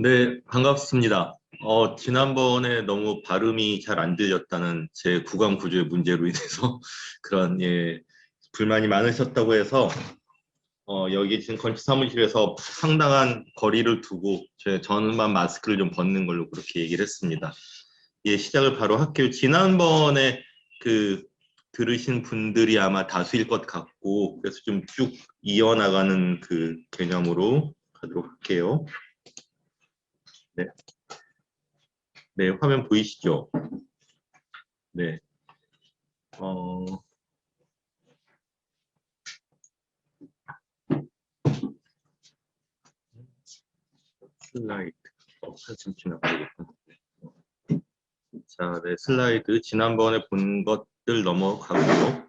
네, 반갑습니다. 지난번에 너무 발음이 잘 안 들렸다는 제 구강 구조의 문제로 인해서 그런 불만이 많으셨다고 해서 여기 지금 건축 사무실에서 상당한 거리를 두고 저는만 마스크를 좀 벗는 걸로 그렇게 얘기를 했습니다. 시작을 바로 할게요. 지난번에 그 들으신 분들이 아마 다수일 것 같고 그래서 좀 쭉 이어나가는 그 개념으로 가도록 할게요. 네. 네, 화면 보이시죠? 네. 슬라이드. 한참 지나가야겠다. 자, 네, 슬라이드. 지난번에 본 것들 넘어가고요.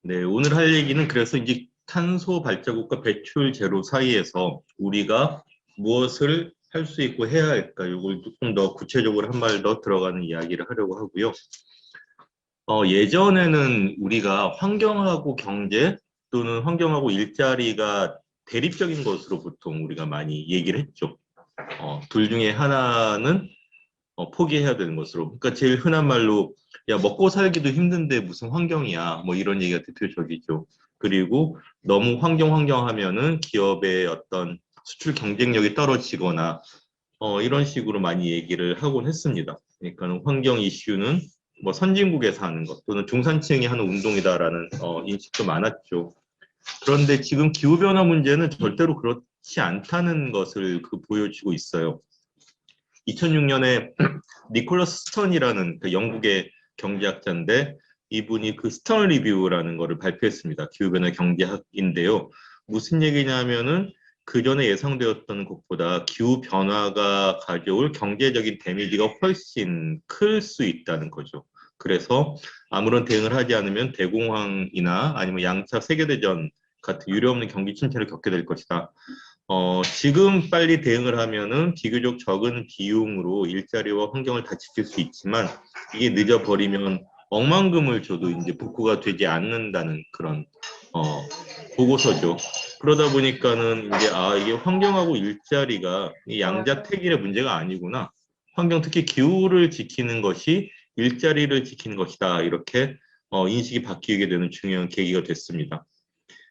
네, 오늘 할 얘기는 그래서 이제 탄소 발자국과 배출 제로 사이에서 우리가 무엇을 할 수 있고 해야 할까? 이걸 조금 더 구체적으로 한 말 더 들어가는 이야기를 하려고 하고요. 예전에는 우리가 환경하고 경제 또는 환경하고 일자리가 대립적인 것으로 보통 우리가 많이 얘기를 했죠. 둘 중에 하나는 포기해야 되는 것으로. 그러니까 제일 흔한 말로 야 먹고 살기도 힘든데 무슨 환경이야 뭐 이런 얘기가 대표적이죠. 그리고 너무 환경 하면은 기업의 어떤 수출 경쟁력이 떨어지거나 이런 식으로 많이 얘기를 하곤 했습니다. 그러니까 환경 이슈는 뭐 선진국에서 하는 것 또는 중산층이 하는 운동이다라는 인식도 많았죠. 그런데 지금 기후변화 문제는 절대로 그렇지 않다는 것을 보여주고 있어요. 2006년에 니콜러스 스턴이라는 그 영국의 경제학자인데 이분이 그 스턴 리뷰라는 거를 발표했습니다. 기후변화 경제학인데요. 무슨 얘기냐면은 그 전에 예상되었던 것보다 기후변화가 가져올 경제적인 데미지가 훨씬 클 수 있다는 거죠. 그래서 아무런 대응을 하지 않으면 대공황이나 아니면 양차 세계대전 같은 유례없는 경기 침체를 겪게 될 것이다. 지금 빨리 대응을 하면은 비교적 적은 비용으로 일자리와 환경을 다 지킬 수 있지만 이게 늦어버리면 억만금을 줘도 이제 복구가 되지 않는다는 그런 보고서죠. 그러다 보니까는 이제 이게 환경하고 일자리가 이 양자택일의 문제가 아니구나. 환경 특히 기후를 지키는 것이 일자리를 지키는 것이다. 이렇게 인식이 바뀌게 되는 중요한 계기가 됐습니다.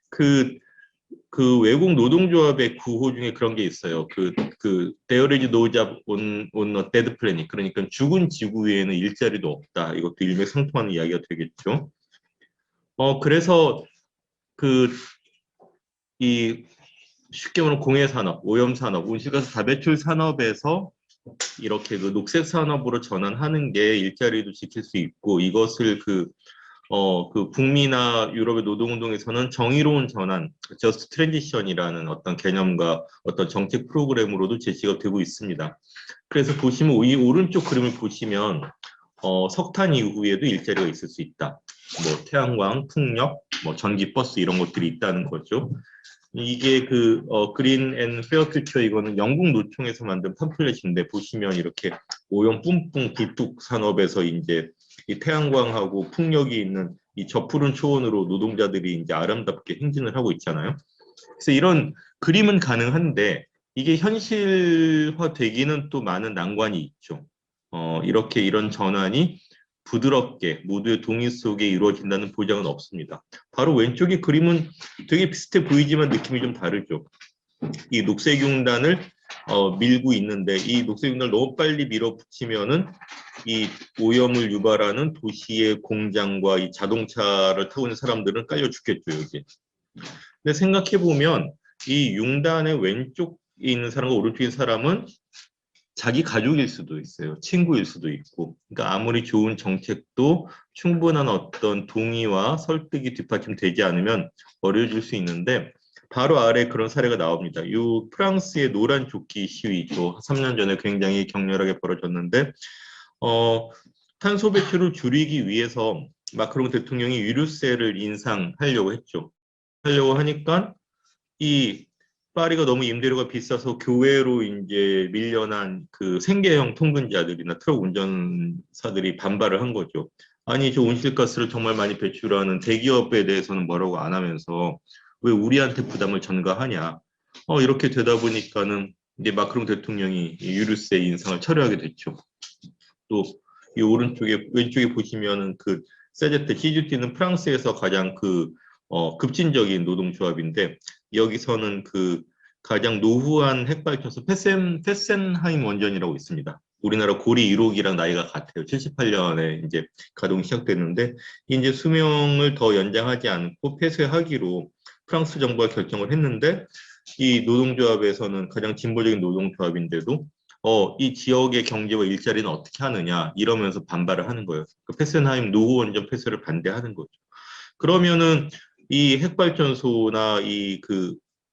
그 외국 노동조합의 구호 중에 그런 게 있어요. There is no job on a dead planet. 그러니까 죽은 지구 위에는 일자리도 없다. 이것도 일맥상통하는 이야기가 되겠죠. 그래서 이 쉽게 말하면 공해산업, 오염산업, 온실가스 다배출 산업에서 이렇게 그 녹색 산업으로 전환하는 게 일자리도 지킬 수 있고 이것을 북미나 유럽의 노동운동에서는 정의로운 전환, 저스트 트랜지션이라는 어떤 개념과 어떤 정책 프로그램으로도 제시가 되고 있습니다. 그래서 보시면 이 오른쪽 그림을 보시면 석탄 이후에도 일자리가 있을 수 있다. 뭐 태양광, 풍력, 뭐 전기 버스 이런 것들이 있다는 거죠. 이게 그린 앤 페어 퓨처 이거는 영국 노총에서 만든 팜플렛인데 보시면 이렇게 오염 뿜뿜 굴뚝 산업에서 이제 이 태양광하고 풍력이 있는 이 저푸른 초원으로 노동자들이 이제 아름답게 행진을 하고 있잖아요. 그래서 이런 그림은 가능한데 이게 현실화되기는 또 많은 난관이 있죠. 이렇게 이런 전환이 부드럽게 모두의 동의 속에 이루어진다는 보장은 없습니다. 바로 왼쪽의 그림은 되게 비슷해 보이지만 느낌이 좀 다르죠. 이 녹색융단을 밀고 있는데 이 녹색융단을 너무 빨리 밀어붙이면은 이 오염을 유발하는 도시의 공장과 이 자동차를 타고 있는 사람들은 깔려 죽겠죠, 여기. 근데 생각해 보면 이 융단의 왼쪽에 있는 사람과 오른쪽에 있는 사람은 자기 가족일 수도 있어요. 친구일 수도 있고. 그러니까 아무리 좋은 정책도 충분한 어떤 동의와 설득이 뒷받침되지 않으면 어려워질 수 있는데 바로 아래 그런 사례가 나옵니다. 이 프랑스의 노란 조끼 시위도 3년 전에 굉장히 격렬하게 벌어졌는데 탄소 배출을 줄이기 위해서 마크롱 대통령이 유류세를 인상하려고 했죠. 하려고 하니까 이 파리가 너무 임대료가 비싸서 교외로 이제 밀려난 그 생계형 통근자들이나 트럭 운전사들이 반발을 한 거죠. 아니 저 온실가스를 정말 많이 배출하는 대기업에 대해서는 뭐라고 안 하면서 왜 우리한테 부담을 전가하냐. 이렇게 되다 보니까는 이제 마크롱 대통령이 이 유류세 인상을 철회하게 됐죠. 또 이 오른쪽에 왼쪽에 보시면은 그 세제테 CGT는 프랑스에서 가장 급진적인 노동조합인데 여기서는 그 가장 노후한 핵발전소 페센하임 원전이라고 있습니다. 우리나라 고리 1호기랑 나이가 같아요. 78년에 이제 가동이 시작됐는데 이제 수명을 더 연장하지 않고 폐쇄하기로 프랑스 정부가 결정을 했는데 이 노동조합에서는 가장 진보적인 노동조합인데도 이 지역의 경제와 일자리는 어떻게 하느냐 이러면서 반발을 하는 거예요. 그 페센하임 노후 원전 폐쇄를 반대하는 거죠. 그러면은 이 핵발전소나 이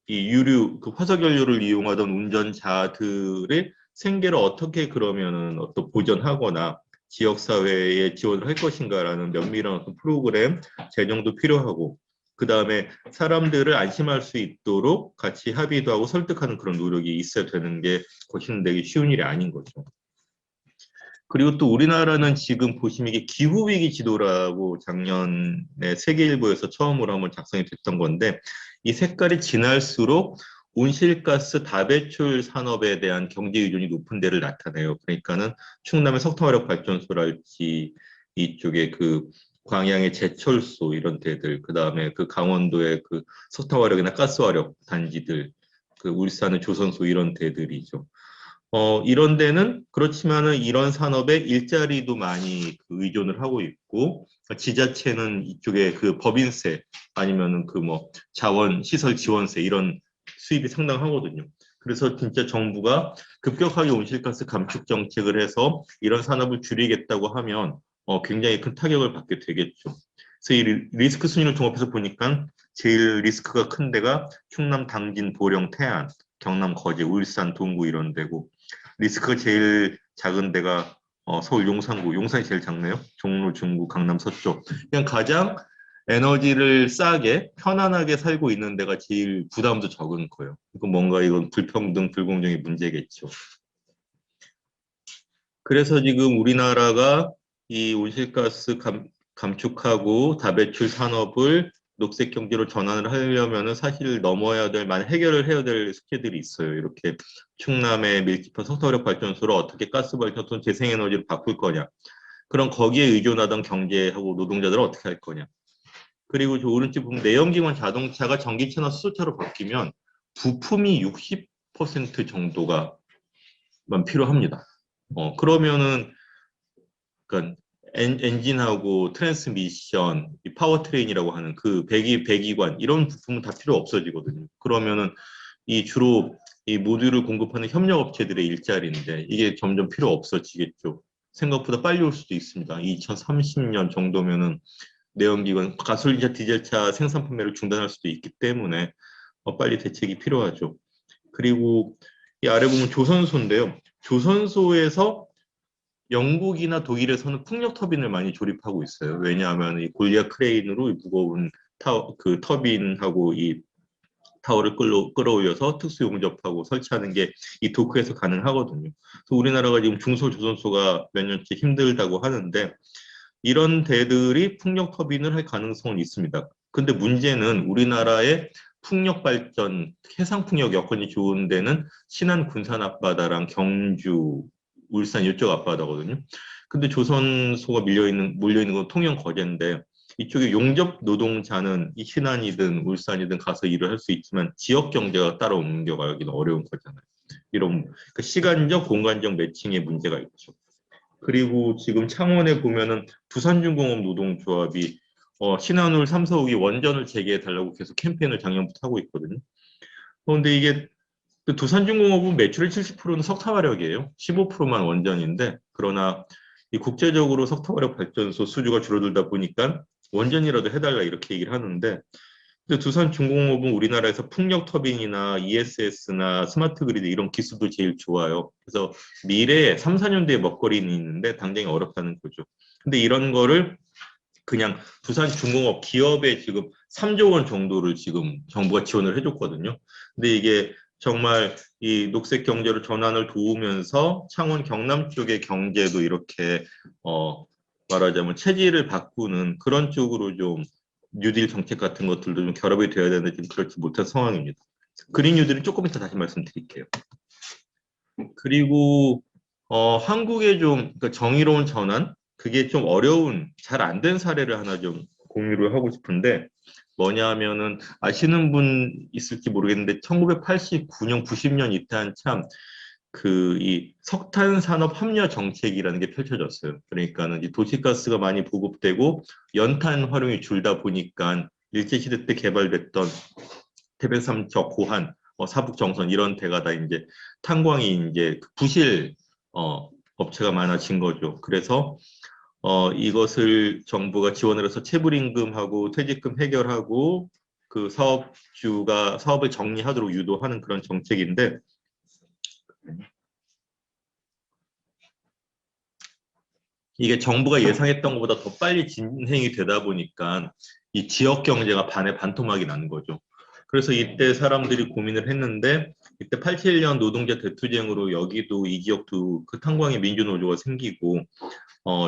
유류 그 화석연료를 이용하던 운전자들의 생계를 어떻게 그러면은 어떤 보전하거나 지역 사회에 지원을 할 것인가라는 면밀한 어떤 프로그램 제정도 필요하고 그 다음에 사람들을 안심할 수 있도록 같이 합의도 하고 설득하는 그런 노력이 있어야 되는 게 훨씬 되게 쉬운 일이 아닌 거죠. 그리고 또 우리나라는 지금 보시면 이게 기후위기 지도라고 작년에 세계일보에서 처음으로 한번 작성이 됐던 건데 이 색깔이 진할수록 온실가스 다배출 산업에 대한 경제 의존이 높은 데를 나타내요. 그러니까는 충남의 석탄화력 발전소랄지 이쪽에 그 광양의 제철소 이런 데들, 그 다음에 그 강원도의 그 석탄화력이나 가스화력 단지들, 그 울산의 조선소 이런 데들이죠. 이런 데는 그렇지만은 이런 산업에 일자리도 많이 그 의존을 하고 있고 지자체는 이쪽에 그 법인세 아니면은 그 뭐 자원 시설 지원세 이런 수입이 상당하거든요. 그래서 진짜 정부가 급격하게 온실가스 감축 정책을 해서 이런 산업을 줄이겠다고 하면 굉장히 큰 타격을 받게 되겠죠. 그래서 이 리스크 순위를 종합해서 보니까 제일 리스크가 큰 데가 충남 당진 보령 태안 경남 거제 울산 동구 이런 데고 리스크가 제일 작은 데가 서울 용산구, 용산이 제일 작네요. 종로, 중구, 강남 서쪽. 그냥 가장 에너지를 싸게 편안하게 살고 있는 데가 제일 부담도 적은 거예요. 이건 뭔가 이건 불평등, 불공정의 문제겠죠. 그래서 지금 우리나라가 이 온실가스 감축하고 다배출 산업을 녹색 경제로 전환을 하려면은 사실 넘어야 될, 많은 해결을 해야 될 숙제들이 있어요. 이렇게 충남의 밀집한 석탄화력 발전소를 어떻게 가스 발전소 재생에너지로 바꿀 거냐. 그럼 거기에 의존하던 경제하고 노동자들은 어떻게 할 거냐. 그리고 저 오른쪽 보면 내연기관 자동차가 전기차나 수소차로 바뀌면 부품이 60% 정도가 필요합니다. 그러면은 그러니까 엔진하고 트랜스미션, 이 파워트레인이라고 하는 그 배기관 이런 부품은 다 필요 없어지거든요. 그러면은 이 주로 이 모듈을 공급하는 협력업체들의 일자리인데 이게 점점 필요 없어지겠죠. 생각보다 빨리 올 수도 있습니다. 2030년 정도면은 내연기관 가솔린차, 디젤차 생산 판매를 중단할 수도 있기 때문에 빨리 대책이 필요하죠. 그리고 이 아래 보면 조선소인데요. 조선소에서 영국이나 독일에서는 풍력 터빈을 많이 조립하고 있어요. 왜냐하면 이 골리앗 크레인으로 무거운 그 터빈하고 이 타워를 끌어올려서 특수 용접하고 설치하는 게 이 도크에서 가능하거든요. 그래서 우리나라가 지금 중소조선소가 몇 년째 힘들다고 하는데 이런 데들이 풍력 터빈을 할 가능성은 있습니다. 근데 문제는 우리나라의 풍력 발전, 해상 풍력 여건이 좋은 데는 신안 군산 앞바다랑 경주, 울산 이쪽 앞바다거든요. 근데 조선소가 몰려있는 건 통영 거제인데 이쪽에 용접 노동자는 이 신안이든 울산이든 가서 일을 할 수 있지만 지역 경제가 따로 옮겨가기는 어려운 거잖아요. 이런 그러니까 시간적, 공간적 매칭의 문제가 있죠. 그리고 지금 창원에 보면은 두산중공업 노동조합이 신한울 3, 4호기 원전을 재개해달라고 계속 캠페인을 작년부터 하고 있거든요. 그런데 이게 두산중공업은 매출의 70%는 석탄화력이에요. 15%만 원전인데 그러나 이 국제적으로 석탄화력 발전소 수주가 줄어들다 보니까 원전이라도 해달라 이렇게 얘기를 하는데 근데 두산중공업은 우리나라에서 풍력 터빈이나 ESS나 스마트 그리드 이런 기술도 제일 좋아요. 그래서 미래에 3, 4년 뒤에 먹거리는 있는데 당장이 어렵다는 거죠. 근데 이런 거를 그냥 두산중공업 기업에 지금 3조 원 정도를 지금 정부가 지원을 해줬거든요. 근데 이게 정말 이 녹색 경제로 전환을 도우면서 창원 경남 쪽의 경제도 이렇게 말하자면 체질을 바꾸는 그런 쪽으로 좀 뉴딜 정책 같은 것들도 좀 결합이 되어야 되는데 지금 그렇지 못한 상황입니다. 그린 뉴딜은 조금 이따 다시 말씀드릴게요. 그리고 한국의 좀 그러니까 정의로운 전환 그게 좀 어려운 잘 안 된 사례를 하나 좀 공유를 하고 싶은데 뭐냐 하면은 아시는 분 있을지 모르겠는데 1989년 90년 이때 한참 그 이 석탄 산업 합리화 정책이라는 게 펼쳐졌어요. 그러니까는 이 도시가스가 많이 보급되고 연탄 활용이 줄다 보니까 일제시대 때 개발됐던 태백삼척 고한, 사북정선 이런 데가 다 이제 탄광이 이제 부실 업체가 많아진 거죠. 그래서 이것을 정부가 지원을 해서 체불임금하고 퇴직금 해결하고 그 사업주가 사업을 정리하도록 유도하는 그런 정책인데 이게 정부가 예상했던 것보다 더 빨리 진행이 되다 보니까 이 지역 경제가 반에 반토막이 나는 거죠. 그래서 이때 사람들이 고민을 했는데 이때 87년 노동자 대투쟁으로 여기도 이 지역도 그 탄광의 민주노조가 생기고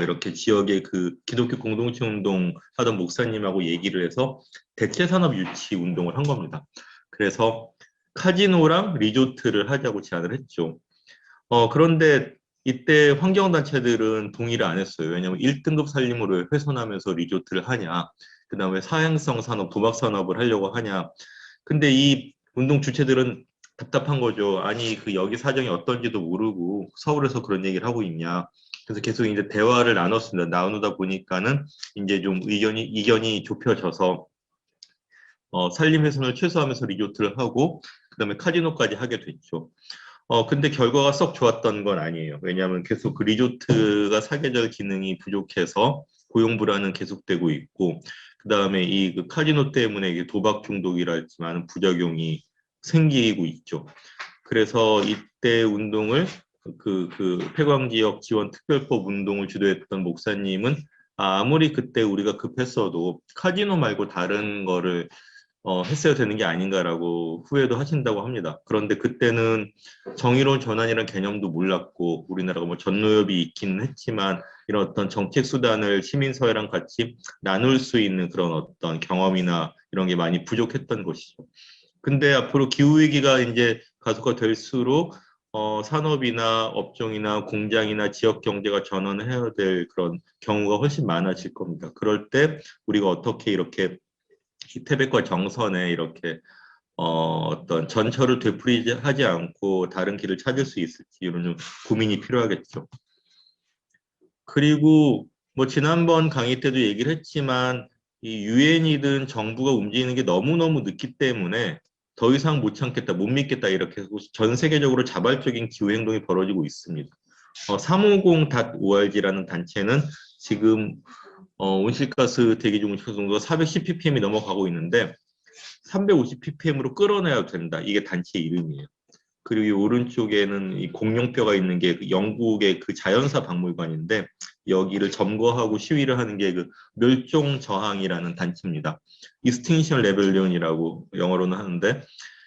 이렇게 지역의 그 기독교 공동체 운동 하던 목사님하고 얘기를 해서 대체 산업 유치 운동을 한 겁니다. 그래서 카지노랑 리조트를 하자고 제안을 했죠. 그런데 이때 환경단체들은 동의를 안 했어요. 왜냐하면 1등급 산림으로 훼손하면서 리조트를 하냐. 그 다음에 사행성 산업, 도박 산업을 하려고 하냐. 근데 이 운동 주체들은 답답한 거죠. 아니, 그 여기 사정이 어떤지도 모르고 서울에서 그런 얘기를 하고 있냐. 그래서 계속 이제 대화를 나눴습니다. 나누다 보니까는 이제 좀 이견이 좁혀져서 산림 훼손을 최소화하면서 리조트를 하고 그다음에 카지노까지 하게 됐죠. 근데 결과가 썩 좋았던 건 아니에요. 왜냐하면 계속 그 리조트가 사계절 기능이 부족해서 고용 불안은 계속되고 있고, 그 다음에 이 그 카지노 때문에 이게 도박 중독이랄지 많은 부작용이 생기고 있죠. 그래서 이때 운동을 그 폐광 지역 지원 특별법 운동을 주도했던 목사님은 아무리 그때 우리가 급했어도 카지노 말고 다른 거를 했어야 되는 게 아닌가라고 후회도 하신다고 합니다. 그런데 그때는 정의로운 전환이라는 개념도 몰랐고 우리나라가 뭐 전노협이 있기는 했지만 이런 어떤 정책 수단을 시민사회랑 같이 나눌 수 있는 그런 어떤 경험이나 이런 게 많이 부족했던 것이죠. 근데 앞으로 기후위기가 이제 가속화 될수록 산업이나 업종이나 공장이나 지역 경제가 전환해야 될 그런 경우가 훨씬 많아질 겁니다. 그럴 때 우리가 어떻게 이렇게 태백과 정선에 이렇게 어떤 전철을 되풀이하지 않고 다른 길을 찾을 수 있을지 이런 좀 고민이 필요하겠죠. 그리고 뭐 지난번 강의 때도 얘기를 했지만 이 유엔이든 정부가 움직이는 게 너무너무 늦기 때문에 더 이상 못 참겠다, 못 믿겠다 이렇게 해서 전 세계적으로 자발적인 기후 행동이 벌어지고 있습니다. 350.org라는 단체는 지금 온실가스 대기 중 정도가 410ppm이 넘어가고 있는데 350ppm으로 끌어내야 된다. 이게 단체 이름이에요. 그리고 이 오른쪽에는 이 공룡뼈가 있는 게 그 영국의 그 자연사 박물관인데 여기를 점거하고 시위를 하는 게 그 멸종 저항이라는 단체입니다. 익스팅션 레벨리온이라고 영어로는 하는데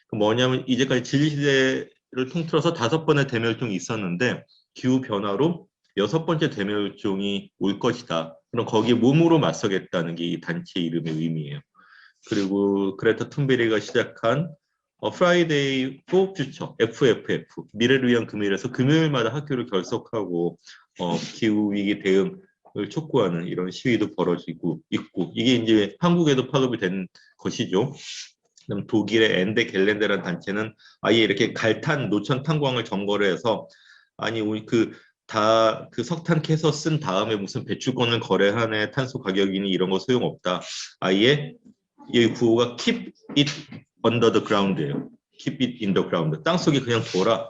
그 뭐냐면 이제까지 진시대를 통틀어서 5번의 대멸종이 있었는데 기후 변화로 6번째 대멸종이 올 것이다. 그럼 거기에 몸으로 맞서겠다는 게 이 단체 이름의 의미예요. 그리고 그레타 툰베리가 시작한 프라이데이 포 퓨처 FFF 미래를 위한 금요일에서 금요일마다 학교를 결석하고 기후위기 대응을 촉구하는 이런 시위도 벌어지고 있고 이게 이제 한국에도 파급이 된 것이죠. 그다음 독일의 엔데 겔렌데라는 단체는 아예 이렇게 갈탄 노천 탄광을 점거를 해서 아니 우리 그 석탄 캐서 쓴 다음에 무슨 배출권을 거래하네 탄소 가격이니 이런 거 소용없다. 아예 이 구호가 keep it under the ground예요. keep it in the ground. 땅속에 그냥 둬라.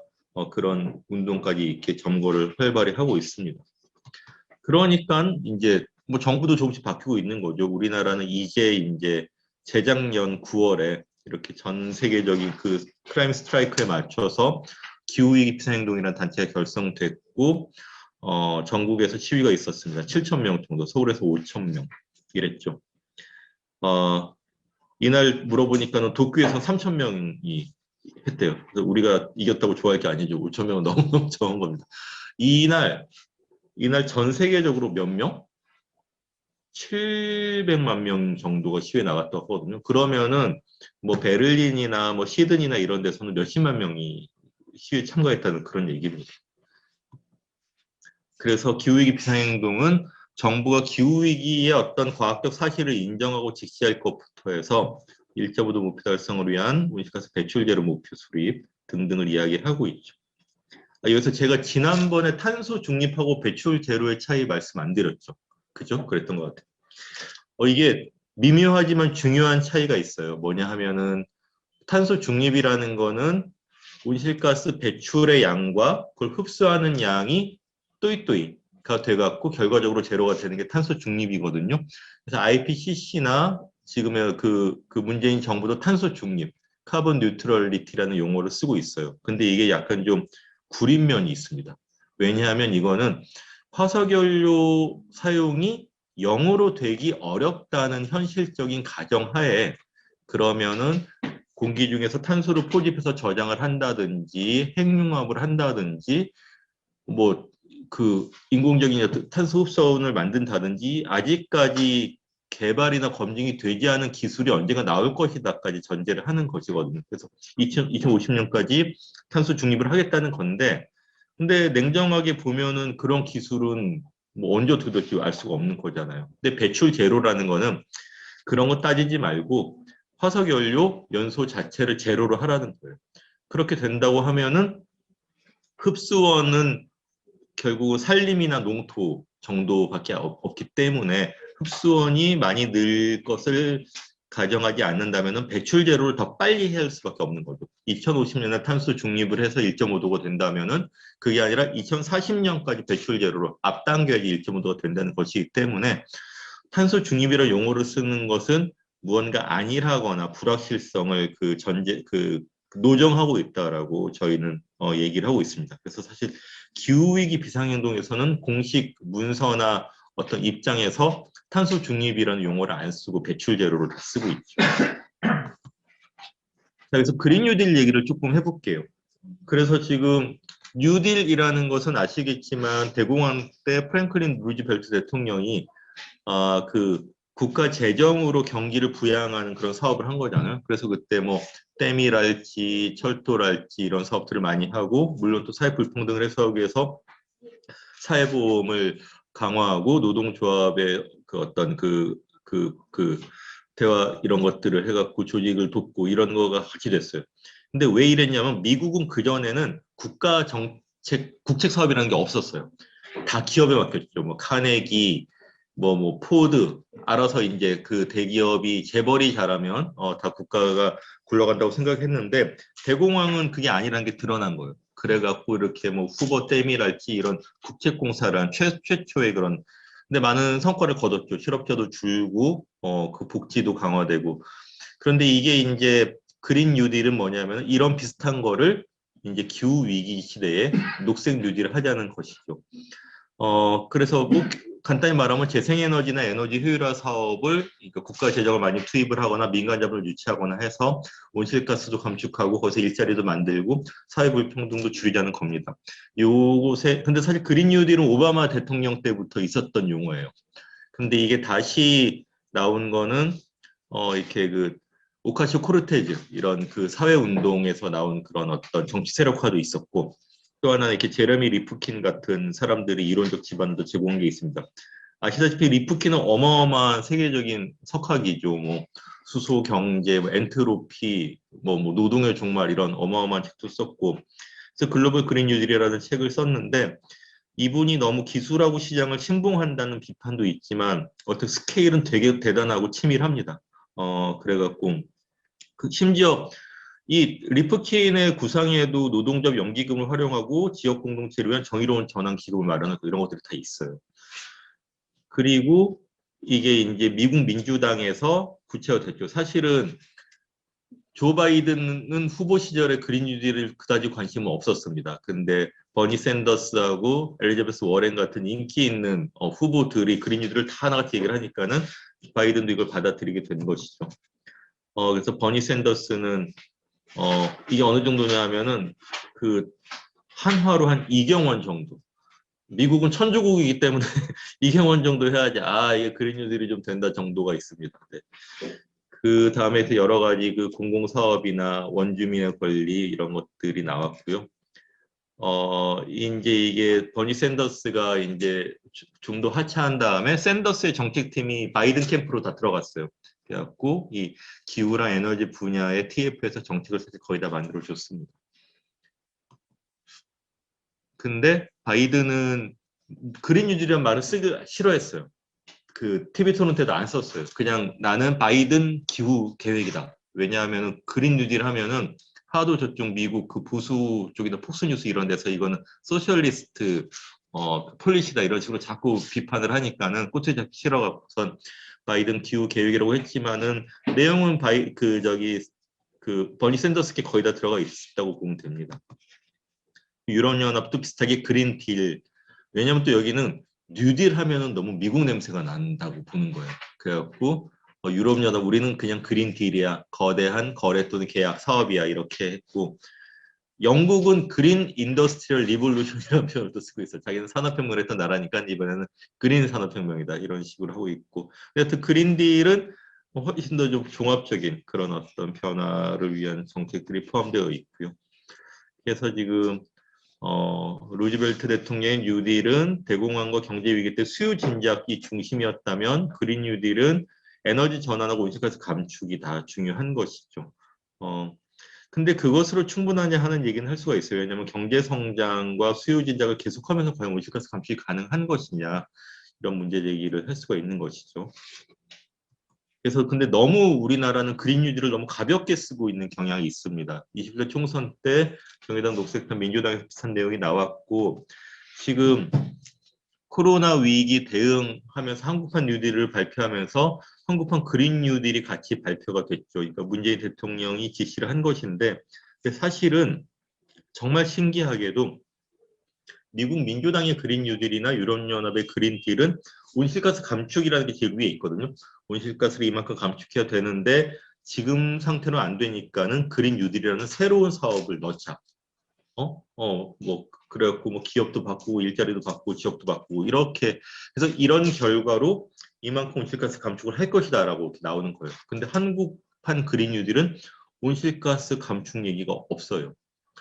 그런 운동까지 이렇게 점거를 활발히 하고 있습니다. 그러니까 이제 뭐 정부도 조금씩 바뀌고 있는 거죠. 우리나라는 이제 재작년 9월에 이렇게 전 세계적인 그 크라임 스트라이크에 맞춰서 기후위기 피상행동이라는 단체가 결성됐고 전국에서 시위가 있었습니다. 7천 명 정도, 서울에서 5천 명 이랬죠. 이날 물어보니까는 도쿄에서 3천 명이 했대요. 그래서 우리가 이겼다고 좋아할 게 아니죠. 5천 명은 너무너무 적은 겁니다. 이날 전 세계적으로 몇 명? 700만 명 정도가 시위에 나갔다고 하거든요. 그러면은 뭐 베를린이나 뭐 시드니나 이런 데서는 몇십만 명이 시위에 참가했다는 그런 얘기입니다. 그래서 기후위기 비상행동은 정부가 기후위기의 어떤 과학적 사실을 인정하고 직시할 것부터 해서 1.5도 목표 달성을 위한 온실가스 배출 제로 목표 수립 등등을 이야기하고 있죠. 여기서 제가 지난번에 탄소 중립하고 배출 제로의 차이 말씀 안 드렸죠. 그죠? 그랬던 것 같아요. 이게 미묘하지만 중요한 차이가 있어요. 뭐냐 하면은 탄소 중립이라는 거는 온실가스 배출의 양과 그걸 흡수하는 양이 또이또이가 돼갖고 결과적으로 제로가 되는 게 탄소 중립이거든요. 그래서 IPCC나 지금의 그 문재인 정부도 탄소 중립, 카본 뉴트럴리티라는 용어를 쓰고 있어요. 근데 이게 약간 좀 구린 면이 있습니다. 왜냐하면 이거는 화석연료 사용이 0으로 되기 어렵다는 현실적인 가정하에 그러면은 공기 중에서 탄소를 포집해서 저장을 한다든지 핵융합을 한다든지 뭐 그 인공적인 탄소 흡수원을 만든다든지 아직까지 개발이나 검증이 되지 않은 기술이 언젠가 나올 것이다까지 전제를 하는 것이거든요. 그래서 2050년까지 탄소 중립을 하겠다는 건데 근데 냉정하게 보면은 그런 기술은 뭐 언제 어떻게 될지 알 수가 없는 거잖아요. 근데 배출 제로라는 거는 그런 거 따지지 말고 화석연료 연소 자체를 제로로 하라는 거예요. 그렇게 된다고 하면은 흡수원은 결국 산림이나 농토 정도밖에 없기 때문에 흡수원이 많이 늘 것을 가정하지 않는다면 배출 제로를 더 빨리 해야 할 수밖에 없는 거죠. 2050년에 탄소 중립을 해서 1.5도가 된다면은 그게 아니라 2040년까지 배출 제로로 앞당겨야지 1.5도가 된다는 것이기 때문에 탄소 중립이라는 용어를 쓰는 것은 무언가 안일하거나 불확실성을 노정하고 있다라고 저희는 얘기를 하고 있습니다. 그래서 사실 기후위기 비상행동에서는 공식 문서나 어떤 입장에서 탄소 중립이라는 용어를 안 쓰고 배출 제로를 다 쓰고 있죠. 자, 그래서 그린 뉴딜 얘기를 조금 해볼게요. 그래서 지금 뉴딜이라는 것은 아시겠지만 대공황 때 프랭클린 루즈벨트 대통령이 그 국가 재정으로 경기를 부양하는 그런 사업을 한 거잖아요. 그래서 그때 뭐 댐이랄지 철도랄지 이런 사업들을 많이 하고 물론 또 사회 불평등을 해소하기 위해서 사회보험을 강화하고 노동조합의 그 어떤 대화 이런 것들을 해갖고 조직을 돕고 이런 거가 같이 됐어요. 근데 왜 이랬냐면 미국은 그전에는 국가 정책, 국책 사업이라는 게 없었어요. 다 기업에 맡겼죠. 뭐 카네기, 뭐 포드 알아서 이제 그 대기업이 재벌이 잘하면 다 국가가 굴러간다고 생각했는데 대공황은 그게 아니라는 게 드러난 거예요. 그래갖고 이렇게 뭐 후보 댐이랄지 이런 국책공사란 최초의 그런 근데 많은 성과를 거뒀죠. 실업자도 줄고 그 복지도 강화되고 그런데 이게 이제 그린 뉴딜은 뭐냐면 이런 비슷한 거를 이제 기후 위기 시대에 녹색 뉴딜을 하자는 것이죠. 그래서 뭐 간단히 말하면 재생에너지나 에너지 효율화 사업을 그러니까 국가 재정을 많이 투입을 하거나 민간 자본을 유치하거나 해서 온실가스도 감축하고 거기서 일자리도 만들고 사회 불평등도 줄이자는 겁니다. 요곳에 근데 사실 그린 뉴딜은 오바마 대통령 때부터 있었던 용어예요. 근데 이게 다시 나온 거는 이렇게 그 오카시오 코르테즈 이런 그 사회 운동에서 나온 그런 어떤 정치 세력화도 있었고 또 하나 이렇게 제레미 리프킨 같은 사람들이 이론적 기반도 제공한 게 있습니다. 아시다시피 리프킨은 어마어마한 세계적인 석학이죠. 뭐 수소 경제, 뭐 엔트로피, 뭐 노동의 종말 이런 어마어마한 책도 썼고 그래서 글로벌 그린 뉴딜이라는 책을 썼는데 이분이 너무 기술하고 시장을 침봉한다는 비판도 있지만 어떻게 스케일은 되게 대단하고 치밀합니다. 그래갖고 심지어 이 리프킨의 구상에도 노동조합 연기금을 활용하고 지역 공동체를 위한 정의로운 전환 기금을 마련하고 이런 것들이 다 있어요. 그리고 이게 이제 미국 민주당에서 구체화됐죠. 사실은 조 바이든은 후보 시절에 그린 뉴딜을 그다지 관심은 없었습니다. 근데 버니 샌더스하고 엘리자베스 워렌 같은 인기 있는 후보들이 그린 뉴딜을 다 하나같이 얘기를 하니까는 바이든도 이걸 받아들이게 된 것이죠. 그래서 버니 샌더스는 이게 어느 정도냐 하면은 그 한화로 한 이경원 정도. 미국은 천조국이기 때문에 이경원 정도 해야지 이게 그린 뉴딜이 좀 된다 정도가 있습니다. 네. 그 다음에 여러 가지 그 공공사업이나 원주민의 권리 이런 것들이 나왔고요. 이제 이게 버니 샌더스가 이제 중도 하차한 다음에 샌더스의 정책팀이 바이든 캠프로 다 들어갔어요. 그래갖고 이 기후랑 에너지 분야의 TF에서 정책을 사실 거의 다 만들어 줬습니다. 근데 바이든은 그린 뉴딜이라는 말을 쓰기 싫어했어요. 그 TV 토론 때도 안 썼어요. 그냥 나는 바이든 기후 계획이다. 왜냐하면 그린 뉴딜 하면은 하도 저쪽 미국 그 보수 쪽이나 폭스뉴스 이런 데서 이거는 소셜리스트 폴리시다 이런 식으로 자꾸 비판을 하니까는 꼬투리 잡기 싫어갖고선 바이든 기후 계획이라고 했지만은 내용은 그 버니 샌더스께 거의 다 들어가 있다고 보면 됩니다. 유럽연합도 비슷하게 그린 딜. 왜냐면 또 여기는 뉴딜 하면은 너무 미국 냄새가 난다고 보는 거예요. 그래갖고 유럽연합 우리는 그냥 그린 딜이야. 거대한 거래 또는 계약 사업이야. 이렇게 했고 영국은 그린 인더스트리얼 리볼루션이라는 표현을 또 쓰고 있어요. 자기는 산업혁명을 했던 나라니까 이번에는 그린 산업혁명이다. 이런 식으로 하고 있고 여하튼 그린 딜은 훨씬 더 좀 종합적인 그런 어떤 변화를 위한 정책들이 포함되어 있고요. 그래서 지금 루즈벨트 대통령의 뉴딜은 대공황과 경제 위기 때 수요 진작이 중심이었다면 그린 뉴딜은 에너지 전환하고 온실가스 감축이 다 중요한 것이죠. 근데 그것으로 충분하냐 하는 얘기는 할 수가 있어요. 왜냐하면 경제 성장과 수요 진작을 계속하면서 과연 온실가스 감축이 가능한 것이냐 이런 문제 제기를 할 수가 있는 것이죠. 그래서 근데 너무 우리나라는 그린 뉴딜을 너무 가볍게 쓰고 있는 경향이 있습니다. 20대 총선 때 정의당, 녹색당, 민주당에서 비슷한 내용이 나왔고 지금 코로나 위기 대응하면서 한국판 뉴딜을 발표하면서 한국판 그린 뉴딜이 같이 발표가 됐죠. 그러니까 문재인 대통령이 지시를 한 것인데 사실은 정말 신기하게도 미국 민주당의 그린 뉴딜이나 유럽연합의 그린 딜은 온실가스 감축이라는 게 제일 위에 있거든요. 온실가스를 이만큼 감축해야 되는데 지금 상태로 안 되니까는 그린 뉴딜이라는 새로운 사업을 넣자. 뭐 그래갖고 뭐 기업도 바꾸고 일자리도 바꾸고 지역도 바꾸고 이렇게 그래서 이런 결과로 이만큼 온실가스 감축을 할 것이다라고 이렇게 나오는 거예요. 근데 한국판 그린 뉴딜은 온실가스 감축 얘기가 없어요.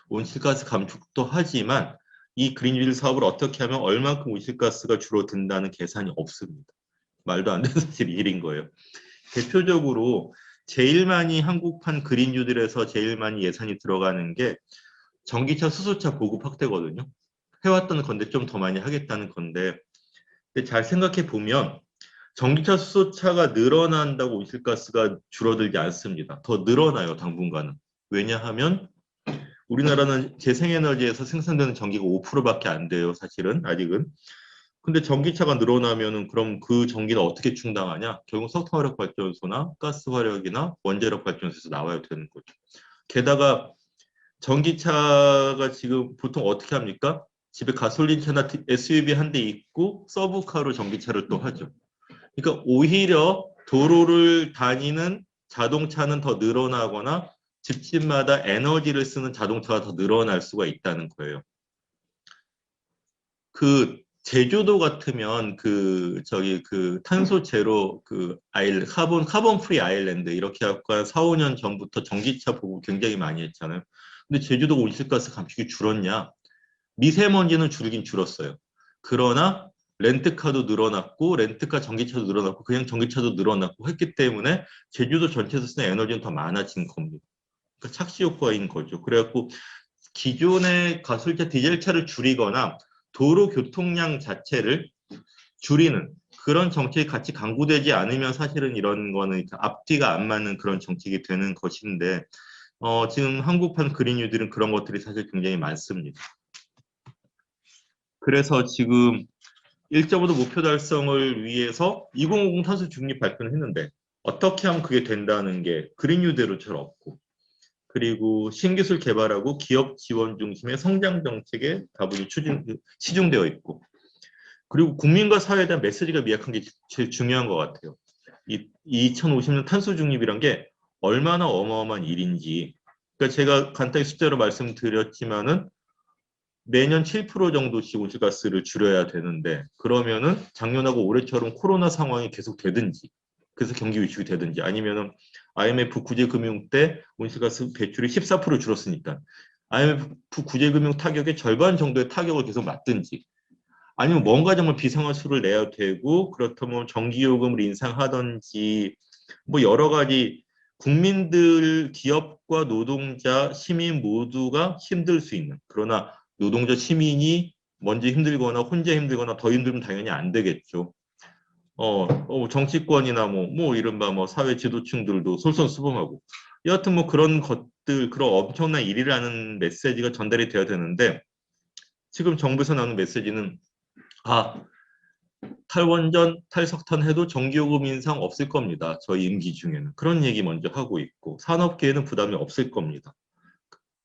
온실가스 감축도 하지만 이 그린 뉴딜 사업을 어떻게 하면 얼만큼 온실가스가 줄어든다는 계산이 없습니다. 말도 안 되는 사실 일인 거예요. 대표적으로 제일 많이 한국판 그린 뉴딜에서 제일 많이 예산이 들어가는 게 전기차, 수소차 보급 확대거든요. 해왔던 건데 좀 더 많이 하겠다는 건데 근데 잘 생각해 보면 전기차, 수소차가 늘어난다고 온실가스가 줄어들지 않습니다. 더 늘어나요, 당분간은. 왜냐하면 우리나라는 재생에너지에서 생산되는 전기가 5%밖에 안 돼요, 사실은 아직은. 근데 전기차가 늘어나면은 그럼 그 전기를 어떻게 충당하냐? 결국 석탄화력 발전소나 가스화력이나 원자력 발전소에서 나와야 되는 거죠. 게다가 전기차가 지금 보통 어떻게 합니까? 집에 가솔린차나 SUV 한 대 있고 서브카로 전기차를 또 하죠. 그러니까 오히려 도로를 다니는 자동차는 더 늘어나거나 집집마다 에너지를 쓰는 자동차가 더 늘어날 수가 있다는 거예요. 그 제주도 같으면 그 탄소 제로 카본 프리 아일랜드 이렇게 약간 4, 5년 전부터 전기차 보고 굉장히 많이 했잖아요. 근데 제주도가 온실가스 감축이 줄었냐? 미세먼지는 줄긴 줄었어요. 그러나 렌트카도 늘어났고 렌트카 전기차도 늘어났고 그냥 전기차도 늘어났고 했기 때문에 제주도 전체에서 쓰는 에너지는 더 많아진 겁니다. 그러니까 착시 효과인 거죠. 그래갖고 기존의 가솔차 디젤차를 줄이거나 도로 교통량 자체를 줄이는 그런 정책이 같이 강구되지 않으면 사실은 이런 거는 앞뒤가 안 맞는 그런 정책이 되는 것인데 지금 한국판 그린 뉴딜은 그런 것들이 사실 굉장히 많습니다. 그래서 지금 1.5도 목표 달성을 위해서 2050 탄소 중립 발표는 했는데 어떻게 하면 그게 된다는 게 그린 뉴딜로 잘 없고 그리고 신기술 개발하고 기업 지원 중심의 성장 정책에 다분히 치중되어 있고 그리고 국민과 사회에 대한 메시지가 미약한 게 제일 중요한 것 같아요. 2050년 탄소 중립이란 게 얼마나 어마어마한 일인지 그러니까 제가 간단히 숫자로 말씀드렸지만은 매년 7% 정도씩 온실가스를 줄여야 되는데 그러면은 작년하고 올해처럼 코로나 상황이 계속 되든지 그래서 경기 위축이 되든지 아니면은 IMF 구제금융 때 온실가스 배출이 14% 줄었으니까 IMF 구제금융 타격의 절반 정도의 타격을 계속 맞든지 아니면 뭔가 정말 비상한 수를 내야 되고 그렇다면 전기요금을 인상하든지 뭐 여러 가지 국민들, 기업과 노동자, 시민 모두가 힘들 수 있는 그러나 노동자, 시민이 먼저 힘들거나 혼자 힘들거나 더 힘들면 당연히 안 되겠죠. 정치권이나 뭐 이른바 뭐 사회 지도층들도 솔선수범하고 여하튼 뭐 그런 것들 그런 엄청난 일이라는 메시지가 전달이 돼야 되는데 지금 정부에서 나오는 메시지는 탈원전, 탈석탄 해도 전기요금 인상 없을 겁니다. 저희 임기 중에는. 그런 얘기 먼저 하고 있고 산업계에는 부담이 없을 겁니다.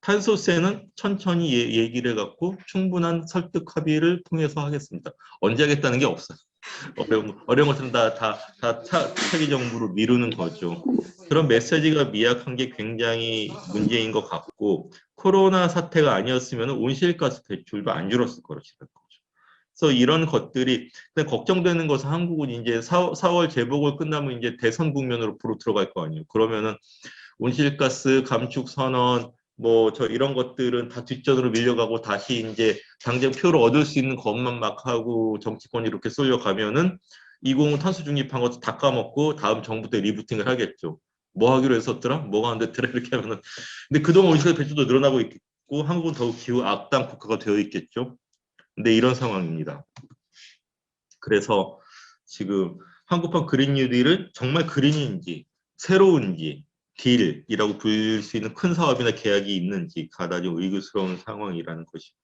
탄소세는 천천히 얘기를 해갖고 충분한 설득 합의를 통해서 하겠습니다. 언제 하겠다는 게 없어요. 어려운 것들은 다 차기 정부로 미루는 거죠. 그런 메시지가 미약한 게 굉장히 문제인 것 같고 코로나 사태가 아니었으면 온실가스 배출도 안 줄었을 거라고 생각합니다. 그래서 이런 것들이 걱정되는 것은 한국은 이제 4월 재보궐 끝나면 이제 대선 국면으로 들어갈 거 아니에요. 그러면은 온실가스 감축 선언 뭐 이런 것들은 다 뒷전으로 밀려가고 다시 이제 당장 표를 얻을 수 있는 것만 막 하고 정치권이 이렇게 쏠려가면은 2050 탄소 중립한 것도 다 까먹고 다음 정부 때 리부팅을 하겠죠. 뭐 하기로 했었더라? 뭐가 안 됐더라? 이렇게 하면은 근데 그동안 온실가스 배출도 늘어나고 있고 한국은 더욱 기후 악당 국가가 되어 있겠죠. 근데 이런 상황입니다. 그래서 지금 한국판 그린 뉴딜을 정말 그린인지 새로운지 딜이라고 불릴 수 있는 큰 사업이나 계약이 있는지 가다지 의구스러운 상황이라는 것이고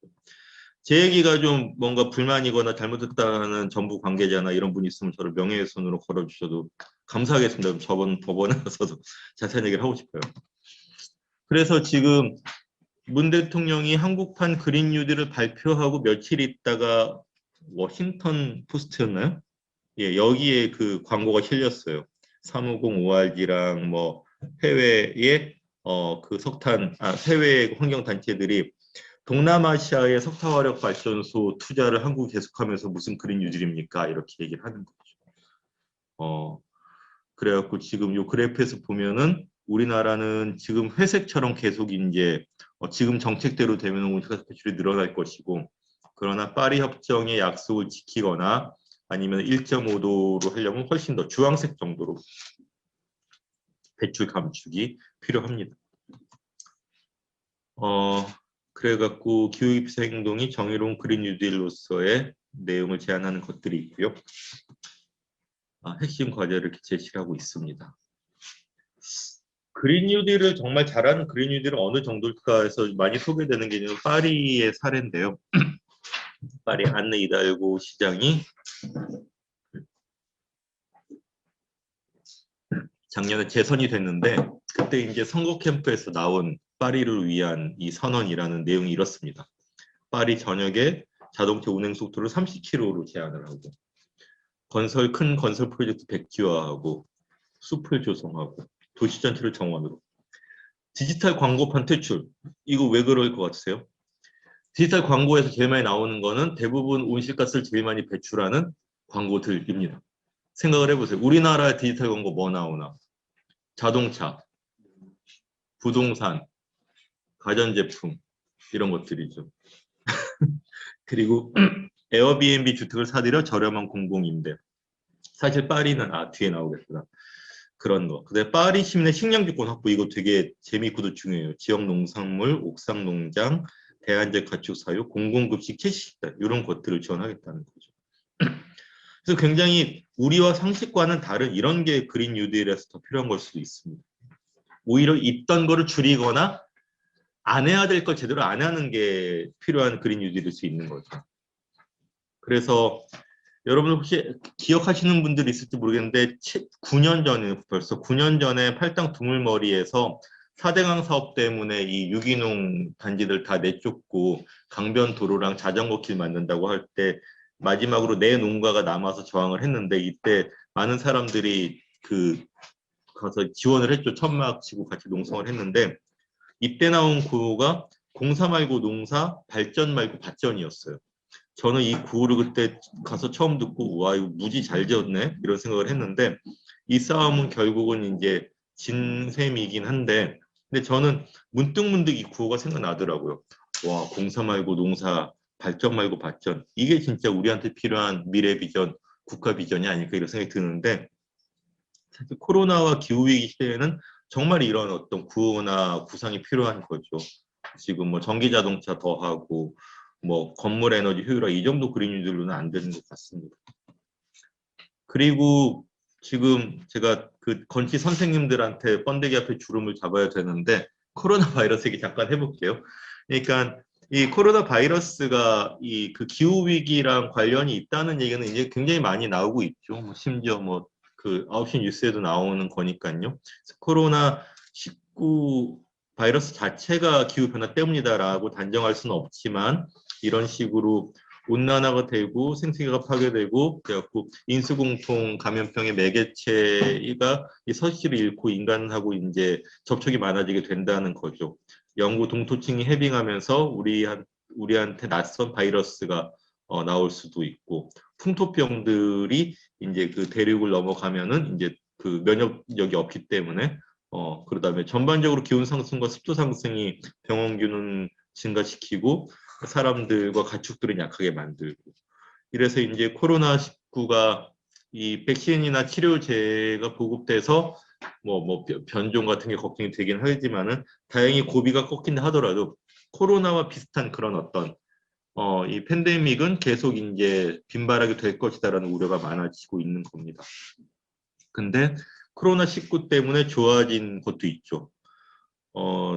제 얘기가 좀 뭔가 불만이거나 잘못했다는 정부 관계자나 이런 분이 있으면 저를 명예훼손으로 걸어주셔도 감사하겠습니다. 저번 법원에 가서도 자세한 얘기를 하고 싶어요. 그래서 지금 문 대통령이 한국판 그린 뉴딜을 발표하고 며칠 있다가 워싱턴 포스트였나요? 예, 여기에 그 광고가 실렸어요. 350 ORG랑 뭐 해외의 그 해외 환경 단체들이 동남아시아의 석탄화력 발전소 투자를 한국이 계속하면서 무슨 그린 뉴딜입니까? 이렇게 얘기를 하는 거죠. 그래갖고 지금 요 그래프에서 보면은 우리나라는 지금 회색처럼 계속 이제 지금 정책대로 되면 온실가스 배출이 늘어날 것이고 그러나 파리 협정의 약속을 지키거나 아니면 1.5도로 하려면 훨씬 더 주황색 정도로 배출 감축이 필요합니다. 그래갖고 기후기피사 행동이 정의로운 그린 뉴딜로서의 내용을 제안하는 것들이 있고요. 핵심 과제를 이렇게 제시를 하고 있습니다. 그린 뉴딜을 정말 잘하는 그린 뉴딜은 어느 정도일까 해서 많이 소개되는 게 파리의 사례인데요. 파리 안네 이달고 시장이 작년에 재선이 됐는데 그때 이제 선거 캠프에서 나온 파리를 위한 이 선언이라는 내용이 이렇습니다. 파리 전역에 자동차 운행 속도를 30km로 제한을 하고 큰 건설 프로젝트 백지화하고 숲을 조성하고 도시 전체를 정원으로 디지털 광고판 퇴출. 이거 왜 그럴 것 같으세요? 디지털 광고에서 제일 많이 나오는 거는 대부분 온실가스를 제일 많이 배출하는 광고들입니다. 생각을 해보세요. 우리나라 디지털 광고 뭐 나오나? 자동차, 부동산, 가전제품 이런 것들이죠. 그리고 에어비앤비 주택을 사들여 저렴한 공공임대. 사실 파리는 뒤에 나오겠구나. 그런 거. 근데 파리 시민의 식량주권 확보 이거 되게 재미있고도 중요해요. 지역 농산물, 옥상 농장, 대안적 가축 사육, 공공급식, 채식식단 이런 것들을 지원하겠다는 거죠. 그래서 굉장히 우리와 상식과는 다른 이런 게 그린 뉴딜에서 더 필요한 걸 수도 있습니다. 오히려 있던 거를 줄이거나 안 해야 될 걸 제대로 안 하는 게 필요한 그린 뉴딜일 수 있는 거죠. 그래서 여러분 혹시 기억하시는 분들이 있을지 모르겠는데 9년 전에 벌써 9년 전에 팔당 두물머리에서 4대강 사업 때문에 이 유기농 단지들 다 내쫓고 강변 도로랑 자전거 길 만든다고 할 때 마지막으로 내 농가가 남아서 저항을 했는데 이때 많은 사람들이 가서 지원을 했죠. 천막 치고 같이 농성을 했는데 이때 나온 구호가 공사 말고 농사, 발전 말고 밭전이었어요. 저는 이 구호를 그때 가서 처음 듣고 와 이거 무지 잘 지었네 이런 생각을 했는데 이 싸움은 결국은 이제 진 셈이긴 한데 근데 저는 문득문득 이 구호가 생각나더라고요. 와, 공사 말고 농사, 발전 말고 발전. 이게 진짜 우리한테 필요한 미래 비전, 국가 비전이 아닐까 이런 생각이 드는데 사실 코로나와 기후위기 시대에는 정말 이런 어떤 구호나 구상이 필요한 거죠. 지금 뭐 전기 자동차 더 하고 뭐 건물 에너지 효율화 이 정도 그림들로는 안 되는 것 같습니다. 그리고 지금 제가 그 건치 선생님들한테 번데기 앞에 주름을 잡아야 되는데 코로나 바이러스 얘기 잠깐 해볼게요. 그러니까 이 코로나 바이러스가 이 그 기후 위기랑 관련이 있다는 얘기는 이제 굉장히 많이 나오고 있죠. 뭐 심지어 뭐 그 9시 뉴스에도 나오는 거니까요. 코로나 19 바이러스 자체가 기후 변화 때문이다라고 단정할 수는 없지만 이런 식으로 온난화가 되고 생태계가 파괴되고 그래갖고 인수공통 감염병의 매개체가 이 서식지를 잃고 인간하고 이제 접촉이 많아지게 된다는 거죠. 영구 동토층이 해빙하면서 우리한테 낯선 바이러스가 나올 수도 있고 풍토병들이 이제 그 대륙을 넘어가면은 이제 그 면역력이 없기 때문에 그다음에 전반적으로 기온 상승과 습도 상승이 병원균은 증가시키고 사람들과 가축들은 약하게 만들고 이래서 이제 코로나19가 이 백신이나 치료제가 보급돼서 뭐 변종 같은 게 걱정이 되긴 하지만은 다행히 고비가 꺾인다 하더라도 코로나와 비슷한 그런 어떤 이 팬데믹은 계속 이제 빈발하게 될 것이다라는 우려가 많아지고 있는 겁니다. 근데 코로나19 때문에 좋아진 것도 있죠.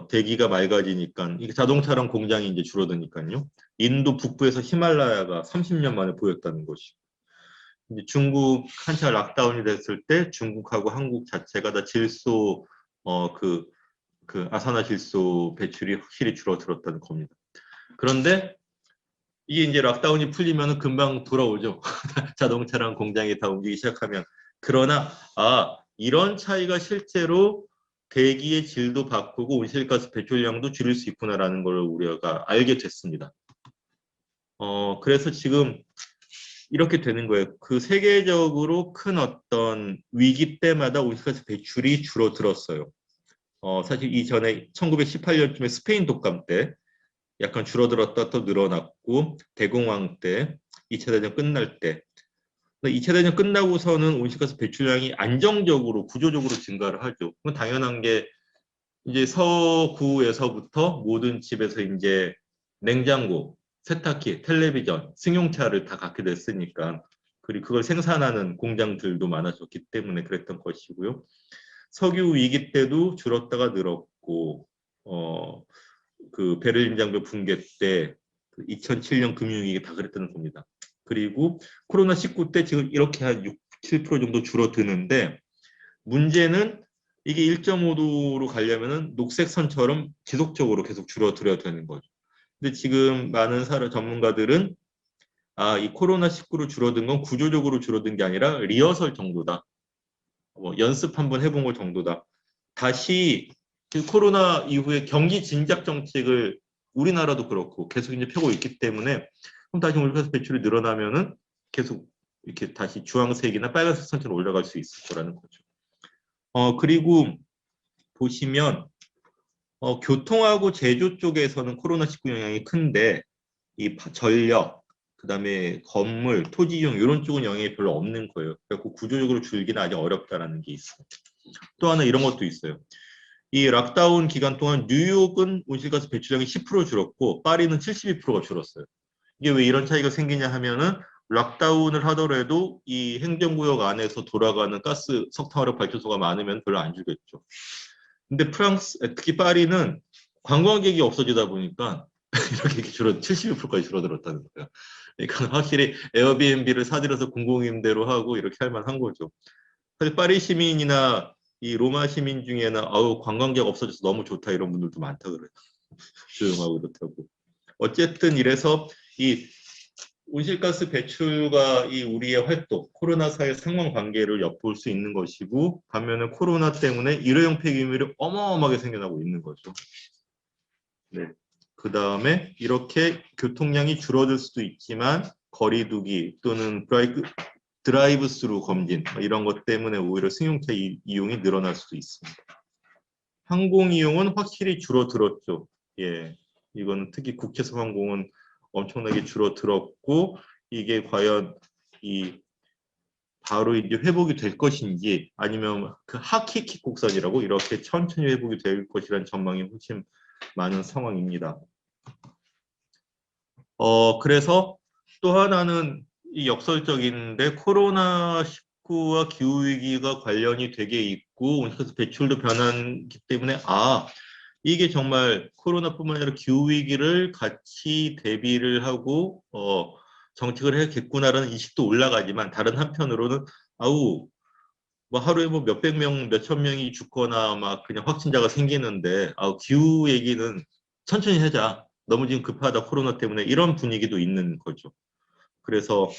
대기가 맑아지니까 이게 자동차랑 공장이 이제 줄어드니까요. 인도 북부에서 히말라야가 30년 만에 보였다는 것이. 이제 중국 한차 락다운이 됐을 때 중국하고 한국 자체가 다 질소 그 아산화질소 배출이 확실히 줄어들었다는 겁니다. 그런데 이게 이제 락다운이 풀리면 금방 돌아오죠. 자동차랑 공장이 다 움직이기 시작하면. 그러나 이런 차이가 실제로 대기의 질도 바꾸고 온실가스 배출량도 줄일 수 있구나라는 걸 우리가 알게 됐습니다. 그래서 지금 이렇게 되는 거예요. 그 세계적으로 큰 어떤 위기 때마다 온실가스 배출이 줄어들었어요. 사실 이전에 1918년쯤에 스페인 독감 때 약간 줄어들었다 또 늘어났고 대공황 때 2차 대전 끝날 때 2차 대전 끝나고서는 온실가스 배출량이 안정적으로 구조적으로 증가를 하죠. 그건 당연한 게 이제 서구에서부터 모든 집에서 이제 냉장고, 세탁기, 텔레비전, 승용차를 다 갖게 됐으니까 그리고 그걸 생산하는 공장들도 많아졌기 때문에 그랬던 것이고요. 석유 위기 때도 줄었다가 늘었고 그 베를린 장벽 붕괴 때 2007년 금융위기 다 그랬다는 겁니다. 그리고 코로나19 때 지금 이렇게 한 6, 7% 정도 줄어드는데 문제는 이게 1.5도로 가려면은 녹색선처럼 지속적으로 계속 줄어들어야 되는 거죠. 근데 지금 많은 전문가들은 이 코로나19로 줄어든 건 구조적으로 줄어든 게 아니라 리허설 정도다. 연습 한번 해본 것 정도다. 다시 그 코로나 이후에 경기 진작 정책을 우리나라도 그렇고 계속 이제 펴고 있기 때문에 그럼 다시 온실가스 배출이 늘어나면은 계속 이렇게 다시 주황색이나 빨간색 선처럼 올라갈 수 있을 거라는 거죠. 그리고 보시면 교통하고 제조 쪽에서는 코로나19 영향이 큰데 이 전력, 그다음에 건물, 토지 이용 이런 쪽은 영향이 별로 없는 거예요. 그래서 구조적으로 줄기는 아직 어렵다라는 게 있어요. 또 하나 이런 것도 있어요. 이 락다운 기간 동안 뉴욕은 온실가스 배출량이 10% 줄었고 파리는 72%가 줄었어요. 이게 왜 이런 차이가 생기냐 하면은 락다운을 하더라도 이 행정구역 안에서 돌아가는 가스 석탄화력 발전소가 많으면 별로 안 줄겠죠. 근데 특히 파리는 관광객이 없어지다 보니까 이렇게 72%까지 줄어들었다는 거예요. 그러니까 확실히 에어비앤비를 사들여서 공공임대로 하고 이렇게 할 만한 거죠. 사실 파리 시민이나 이 로마 시민 중에는 관광객 없어져서 너무 좋다 이런 분들도 많다 그래요. 조용하고 그렇다고. 어쨌든 이래서 이 온실가스 배출과 이 우리의 활동, 코로나 사이의 상관관계를 엿볼 수 있는 것이고 반면에 코로나 때문에 일회용 폐기물이 어마어마하게 생겨나고 있는 거죠. 네. 그 다음에 이렇게 교통량이 줄어들 수도 있지만 거리두기 또는 드라이브 스루 검진 이런 것 때문에 오히려 승용차 이용이 늘어날 수도 있습니다. 항공 이용은 확실히 줄어들었죠. 예, 이거는 특히 국제선 항공은 엄청나게 줄어들었고 이게 과연 이 바로 이제 회복이 될 것인지 아니면 그 하키킥 곡선이라고 이렇게 천천히 회복이 될 것이라는 전망이 훨씬 많은 상황입니다. 그래서 또 하나는 이 역설적인데 코로나19와 기후위기가 관련이 되게 있고 온실가스 배출도 변하기 때문에 이게 정말 코로나뿐만 아니라 기후위기를 같이 대비를 하고 정책을 해야겠구나라는 인식도 올라가지만 다른 한편으로는 뭐 하루에 뭐 몇백 명, 몇천 명이 죽거나 막 그냥 확진자가 생기는데 기후 얘기는 천천히 하자. 너무 지금 급하다 코로나 때문에 이런 분위기도 있는 거죠. 그래서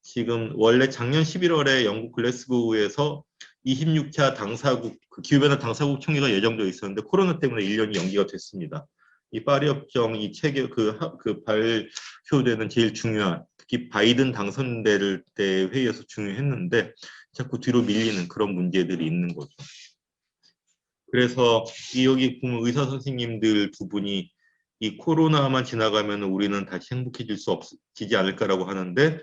지금 원래 작년 11월에 영국 글래스고우에서 26차 당사국 그 기후변화 당사국 총회가 예정되어 있었는데 코로나 때문에 1년이 연기가 됐습니다. 이 파리 협정 이 체계 그 발표되는 제일 중요한 특히 바이든 당선될 때 회의에서 중요했는데 자꾸 뒤로 밀리는 그런 문제들이 있는 거죠. 그래서 여기 보면 의사 선생님들 두 분이 이 코로나만 지나가면 우리는 다시 행복해질 수 없지 않을까라고 하는데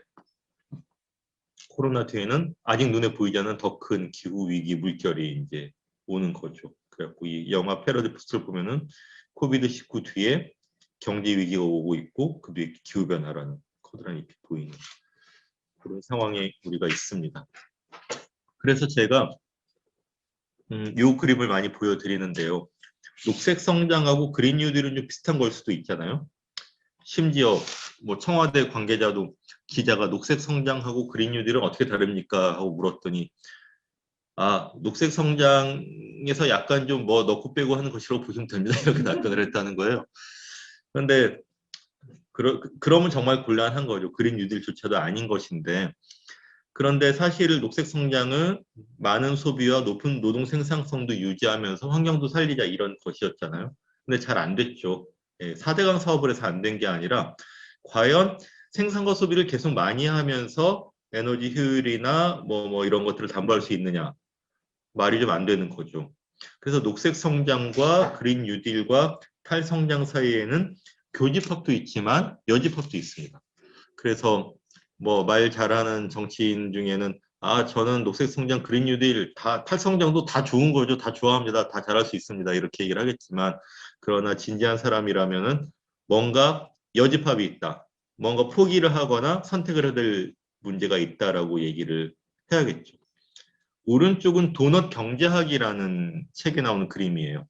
코로나 뒤에는 아직 눈에 보이지 않는 더 큰 기후 위기 물결이 이제 오는 거죠. 그래갖고 이 영화 패러디프스를 보면은 코비드19 뒤에 경제 위기가 오고 있고 그 뒤에 기후 변화라는 커다란 잎이 보이는 그런 상황에 우리가 있습니다. 그래서 제가 이 그림을 많이 보여드리는데요. 녹색 성장하고 그린 뉴딜은 좀 비슷한 걸 수도 있잖아요. 심지어 뭐 청와대 관계자도 기자가 녹색 성장하고 그린 뉴딜은 어떻게 다릅니까? 하고 물었더니 녹색 성장에서 약간 좀 뭐 넣고 빼고 하는 것이라고 보시면 됩니다. 이렇게 답변을 했다는 거예요. 그런데 그러면 정말 곤란한 거죠. 그린 뉴딜조차도 아닌 것인데 그런데 사실 녹색 성장은 많은 소비와 높은 노동 생산성도 유지하면서 환경도 살리자 이런 것이었잖아요. 근데 잘 안 됐죠. 4대강 사업을 해서 안 된 게 아니라 과연 생산과 소비를 계속 많이 하면서 에너지 효율이나 뭐 이런 것들을 담보할 수 있느냐 말이 좀 안 되는 거죠. 그래서 녹색 성장과 그린 뉴딜과 탈성장 사이에는 교집합도 있지만 여집합도 있습니다. 그래서 뭐 말 잘하는 정치인 중에는 저는 녹색 성장 그린 뉴딜 다 탈성장도 다 좋은 거죠. 다 좋아합니다. 다 잘할 수 있습니다. 이렇게 얘기를 하겠지만 그러나 진지한 사람이라면은 뭔가 여집합이 있다. 뭔가 포기를 하거나 선택을 해야 될 문제가 있다라고 얘기를 해야겠죠. 오른쪽은 도넛 경제학이라는 책에 나오는 그림이에요.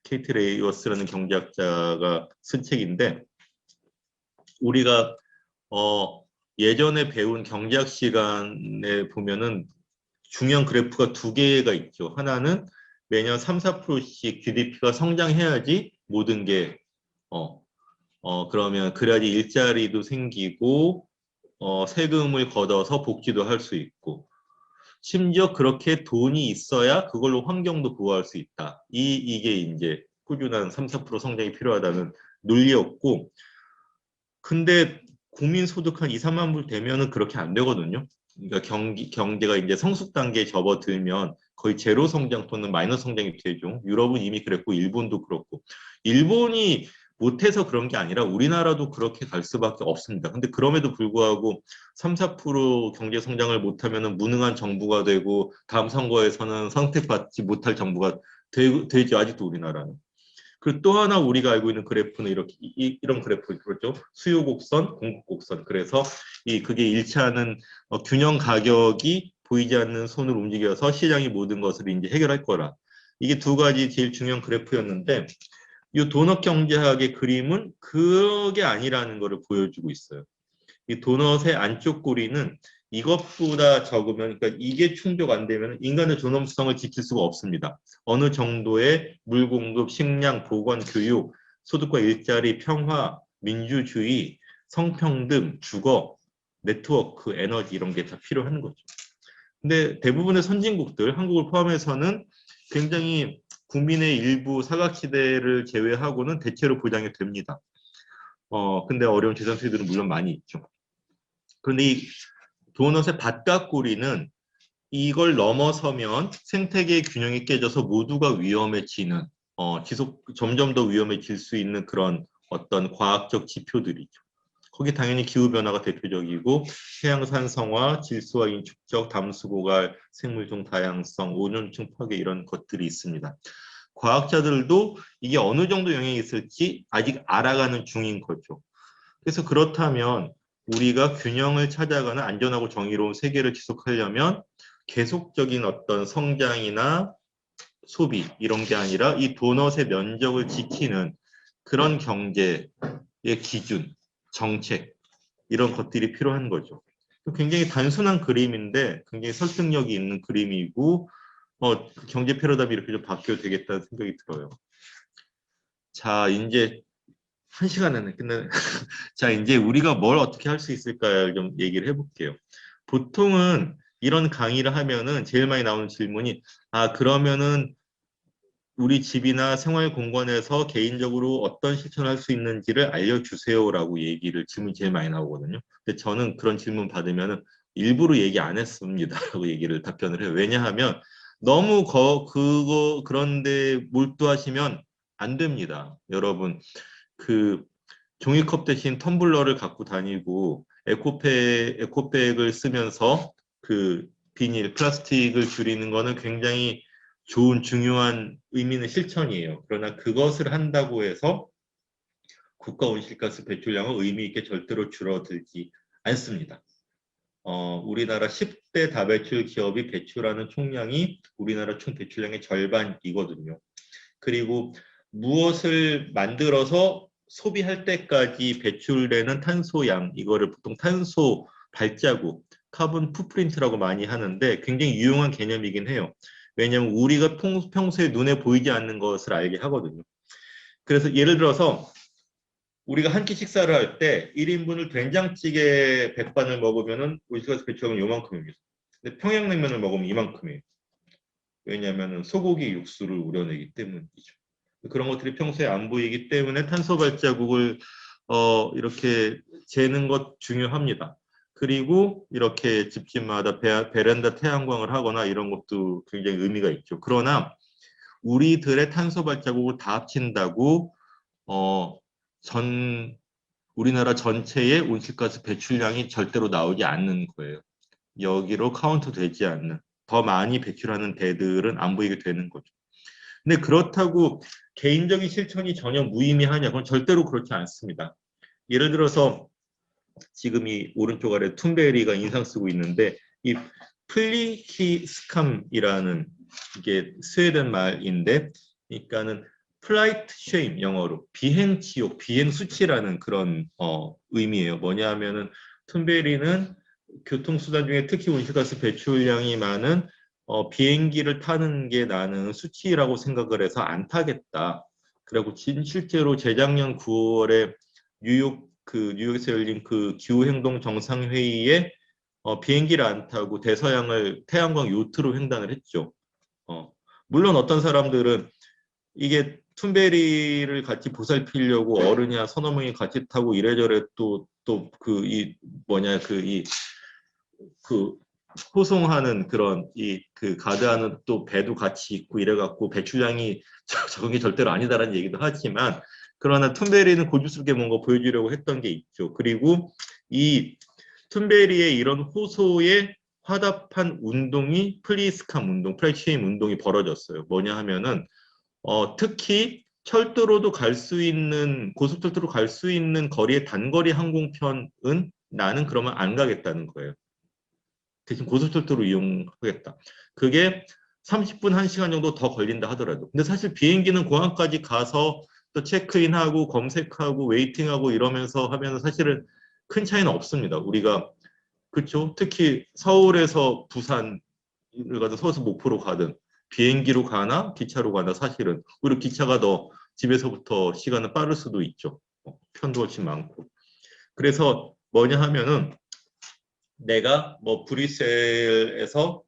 케이트 레이워스라는 경제학자가 쓴 책인데 우리가 예전에 배운 경제학 시간에 보면은 중요한 그래프가 두 개가 있죠. 하나는 매년 3, 4%씩 GDP가 성장해야지 모든 게 그러면 그래야지 일자리도 생기고 세금을 걷어서 복지도 할 수 있고 심지어 그렇게 돈이 있어야 그걸로 환경도 보호할 수 있다. 이게 이제 꾸준한 3, 4% 성장이 필요하다는 논리였고 근데 국민 소득 한 2, 3만 불 되면은 그렇게 안 되거든요. 그러니까 경제가 이제 성숙 단계에 접어들면 거의 제로 성장 또는 마이너스 성장이 되죠. 유럽은 이미 그랬고 일본도 그렇고 일본이 못해서 그런 게 아니라 우리나라도 그렇게 갈 수밖에 없습니다. 근데 그럼에도 불구하고 3, 4% 경제 성장을 못하면 무능한 정부가 되고 다음 선거에서는 선택받지 못할 정부가 되죠. 아직도 우리나라는. 그리고 또 하나 우리가 알고 있는 그래프는 이런 그래프 그렇죠. 수요 곡선, 공급 곡선. 그래서 그게 일치하는 균형 가격이 보이지 않는 손으로 움직여서 시장이 모든 것을 이제 해결할 거라. 이게 두 가지 제일 중요한 그래프였는데 이 도넛 경제학의 그림은 그게 아니라는 것을 보여주고 있어요. 이 도넛의 안쪽 꼬리는 이것보다 적으면 그러니까 이게 충족 안 되면 인간의 존엄성을 지킬 수가 없습니다. 어느 정도의 물 공급, 식량, 보건, 교육, 소득과 일자리, 평화, 민주주의, 성평등, 주거, 네트워크, 에너지 이런 게 다 필요한 거죠. 근데 대부분의 선진국들, 한국을 포함해서는 굉장히 국민의 일부 사각지대를 제외하고는 대체로 보장이 됩니다. 근데 어려운 재산수들은 물론 많이 있죠. 그런데 이 도넛의 바깥 꼬리는 이걸 넘어서면 생태계 균형이 깨져서 모두가 위험해지는 점점 더 위험해질 수 있는 그런 어떤 과학적 지표들이죠. 거기 당연히 기후변화가 대표적이고 해양산성화, 질소화인 축적, 담수고갈, 생물종 다양성, 오존층 파괴 이런 것들이 있습니다. 과학자들도 이게 어느 정도 영향이 있을지 아직 알아가는 중인 거죠. 그래서 그렇다면 우리가 균형을 찾아가는 안전하고 정의로운 세계를 지속하려면 계속적인 어떤 성장이나 소비 이런 게 아니라 이 도넛의 면적을 지키는 그런 경제의 기준, 정책 이런 것들이 필요한 거죠. 굉장히 단순한 그림인데 굉장히 설득력이 있는 그림이고 경제 패러다임이 이렇게 좀 바뀌어도 되겠다는 생각이 들어요. 자, 이제 1시간 안에 끝나네. 자, 이제 우리가 뭘 어떻게 할 수 있을까 좀 얘기를 해볼게요. 보통은 이런 강의를 하면은 제일 많이 나오는 질문이 그러면은 우리 집이나 생활 공간에서 개인적으로 어떤 실천을 할 수 있는지를 알려주세요라고 질문이 제일 많이 나오거든요. 근데 저는 그런 질문 받으면 일부러 얘기 안 했습니다라고 답변을 해요. 왜냐하면 너무 그런데 몰두하시면 안 됩니다. 여러분, 그 종이컵 대신 텀블러를 갖고 다니고 에코백을 쓰면서 그 비닐, 플라스틱을 줄이는 거는 굉장히 좋은 중요한 의미는 실천이에요. 그러나 그것을 한다고 해서 국가 온실가스 배출량은 의미 있게 절대로 줄어들지 않습니다. 우리나라 10대 다배출 기업이 배출하는 총량이 우리나라 총 배출량의 절반이거든요. 그리고 무엇을 만들어서 소비할 때까지 배출되는 탄소양, 이거를 보통 탄소 발자국, 카본 풋프린트라고 많이 하는데 굉장히 유용한 개념이긴 해요. 왜냐하면 우리가 평소에 눈에 보이지 않는 것을 알게 하거든요. 그래서 예를 들어서 우리가 한 끼 식사를 할 때 1인분을 된장찌개 백반을 먹으면 온실가스 배출량은 요만큼입니다. 근데 평양냉면을 먹으면 이만큼이에요. 왜냐하면 소고기 육수를 우려내기 때문이죠. 그런 것들이 평소에 안 보이기 때문에 탄소 발자국을 이렇게 재는 것 중요합니다. 그리고 이렇게 집집마다 베란다 태양광을 하거나 이런 것도 굉장히 의미가 있죠. 그러나 우리들의 탄소 발자국을 다 합친다고 우리나라 전체의 온실가스 배출량이 절대로 나오지 않는 거예요. 여기로 카운트 되지 않는, 더 많이 배출하는 데들은 안 보이게 되는 거죠. 근데 그렇다고 개인적인 실천이 전혀 무의미하냐? 그건 절대로 그렇지 않습니다. 예를 들어서 지금 이 오른쪽 아래 툰베리가 인상 쓰고 있는데 이 플리히스캄이라는 이게 스웨덴 말인데 그러니까는 플라이트 쉐임 영어로 비행 지옥, 비행 수치라는 그런 의미예요. 뭐냐 하면은 툰베리는 교통수단 중에 특히 온실가스 배출량이 많은 비행기를 타는 게 나는 수치라고 생각을 해서 안 타겠다. 그리고 실제로 재작년 9월에 뉴욕에서 열린 그 기후행동 정상회의에 비행기를 안 타고 대서양을 태양광 요트로 횡단을 했죠. 물론 어떤 사람들은 이게 툰베리를 같이 보살피려고 어른이 한 서너 명이 같이 타고 이래저래 호송하는 그런 가드하는 또 배도 같이 있고 이래갖고 배출량이 적은 게 절대로 아니다라는 얘기도 하지만 그러나 툰베리는 고집스럽게 뭔가 보여주려고 했던 게 있죠. 그리고 이 툰베리의 이런 호소에 화답한 운동이 플리스캄 운동, 플라이쉐임 운동이 벌어졌어요. 뭐냐 하면은 특히 철도로도 갈 수 있는 고속철도로 갈 수 있는 거리의 단거리 항공편은 나는 그러면 안 가겠다는 거예요. 대신 고속철도로 이용하겠다. 그게 30분, 1시간 정도 더 걸린다 하더라도. 근데 사실 비행기는 공항까지 가서 또 체크인하고 검색하고 웨이팅하고 이러면서 하면 사실은 큰 차이는 없습니다. 우리가 그렇죠. 특히 서울에서 부산을 가든 서울에서 목포로 가든 비행기로 가나 기차로 가나 사실은 오히려 기차가 더 집에서부터 시간은 빠를 수도 있죠. 편도 훨씬 많고. 그래서 뭐냐 하면은 내가 뭐 브뤼셀에서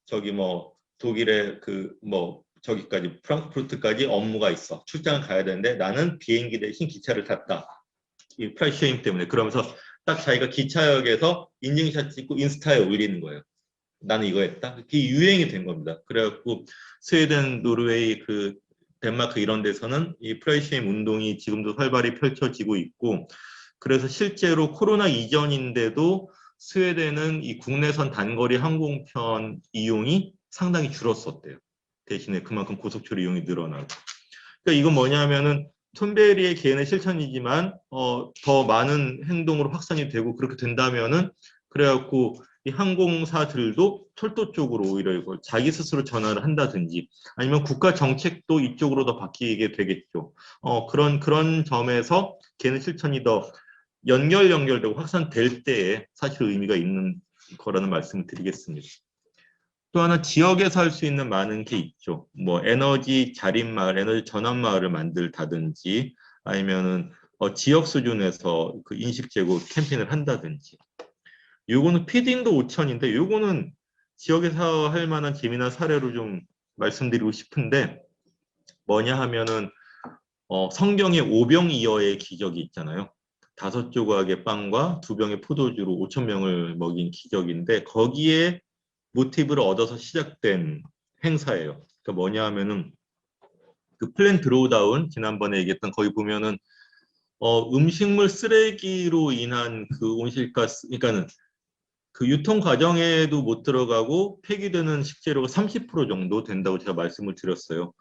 저기 뭐 독일의 저기까지 프랑크푸르트까지 업무가 있어. 출장을 가야 되는데 나는 비행기 대신 기차를 탔다. 이 프라이쉐임 때문에. 그러면서 딱 자기가 기차역에서 인증샷 찍고 인스타에 올리는 거예요. 나는 이거 했다. 그게 유행이 된 겁니다. 그래갖고 스웨덴, 노르웨이 덴마크 이런 데서는 이 프라이시엠 운동이 지금도 활발히 펼쳐지고 있고, 그래서 실제로 코로나 이전인데도 스웨덴은 이 국내선 단거리 항공편 이용이 상당히 줄었었대요. 대신에 그만큼 고속철 이용이 늘어나고. 그러니까 이건 뭐냐면은 톤베리의 개인의 실천이지만 더 많은 행동으로 확산이 되고 그렇게 된다면은 그래갖고 이 항공사들도 철도 쪽으로 오히려 이걸 자기 스스로 전환을 한다든지 아니면 국가 정책도 이쪽으로 더 바뀌게 되겠죠. 그런 점에서 개인의 실천이 더 연결되고 확산될 때에 사실 의미가 있는 거라는 말씀을 드리겠습니다. 또 하나 지역에서 할 수 있는 많은 게 있죠. 뭐 에너지 자립 마을, 에너지 전환 마을을 만들다든지 아니면은 지역 수준에서 그 인식 제고 캠페인을 한다든지. 요거는 피딩도 5천인데 요거는 지역에서 할 만한 재미난 사례로 좀 말씀드리고 싶은데 뭐냐 하면은 성경의 오병이어의 기적이 있잖아요. 5조각의 빵과 2병의 포도주로 5천 명을 먹인 기적인데 거기에 모티브를 얻어서 시작된 행사예요. 그러니까 뭐냐 하면은 그 플랜 드로우다운 지난번에 얘기했던 거기 보면은 음식물 쓰레기로 인한 그 온실가스 그러니까는 그 유통 과정에도 못 들어가고 폐기되는 식재료가 30% 정도 된다고 제가 말씀을 드렸어요.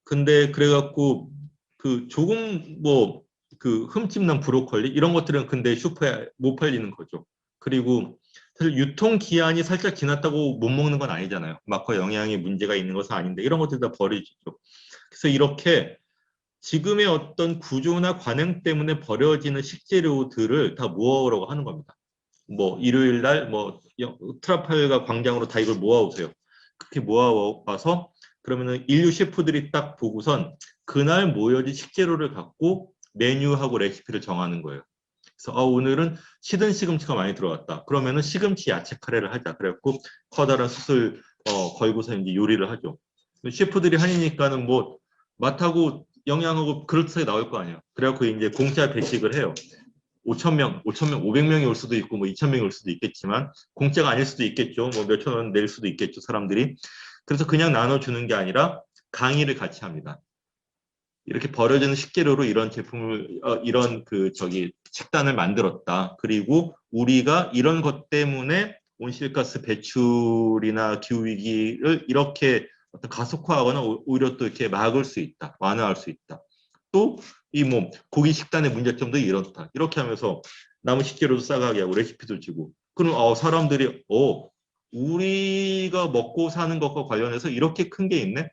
근데 그래갖고 그 조금 뭐 그 흠집난 브로콜리 이런 것들은 근데 슈퍼에 못 팔리는 거죠. 그리고 사실 유통 기한이 살짝 지났다고 못 먹는 건 아니잖아요. 맛과 영양에 문제가 있는 것은 아닌데 이런 것들 다 버려지죠. 그래서 이렇게 지금의 어떤 구조나 관행 때문에 버려지는 식재료들을 다 모아오라고 하는 겁니다. 뭐 일요일 날 뭐 트라팔가 광장으로 다 이걸 모아오세요. 그렇게 모아와서 그러면은 인류 셰프들이 딱 보고선 그날 모여진 식재료를 갖고 메뉴하고 레시피를 정하는 거예요. 그래서 오늘은 시든 시금치가 많이 들어왔다. 그러면은 시금치 야채 카레를 하자. 그래갖고 커다란 숯을 걸고서 이제 요리를 하죠. 셰프들이 하니까는 뭐 맛하고 영양하고 그럴듯하게 나올 거 아니에요. 그래갖고 이제 공짜 배식을 해요. 5,000명, 500명이 올 수도 있고 뭐 2,000명이 올 수도 있겠지만 공짜가 아닐 수도 있겠죠. 뭐 몇천 원 낼 수도 있겠죠, 사람들이. 그래서 그냥 나눠주는 게 아니라 강의를 같이 합니다. 이렇게 버려지는 식재료로 이런 제품을 이런 그 식단을 만들었다. 그리고 우리가 이런 것 때문에 온실가스 배출이나 기후 위기를 이렇게 어떤 가속화하거나 오히려 또 이렇게 막을 수 있다, 완화할 수 있다. 또 이 뭐 고기 식단의 문제점도 이렇다. 이렇게 하면서 남은 식재료도 싸가게 하고 레시피도 주고. 그럼 사람들이 우리가 먹고 사는 것과 관련해서 이렇게 큰 게 있네.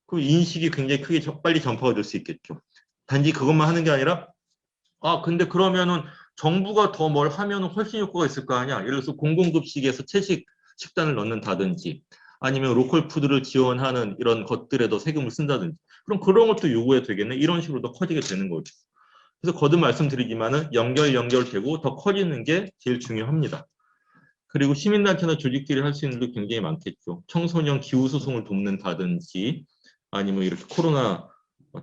그 인식이 굉장히 크게 빨리 전파가 될 수 있겠죠. 단지 그것만 하는 게 아니라 근데 그러면은 정부가 더 뭘 하면 훨씬 효과가 있을 거 아니야. 예를 들어서 공공급식에서 채식 식단을 넣는다든지 아니면 로컬 푸드를 지원하는 이런 것들에도 세금을 쓴다든지 그럼 그런 것도 요구해야 되겠네. 이런 식으로 더 커지게 되는 거죠. 그래서 거듭 말씀드리지만은 연결되고 더 커지는 게 제일 중요합니다. 그리고 시민단체나 조직들이 할 수 있는 일도 굉장히 많겠죠. 청소년 기후소송을 돕는다든지 아니면 이렇게 코로나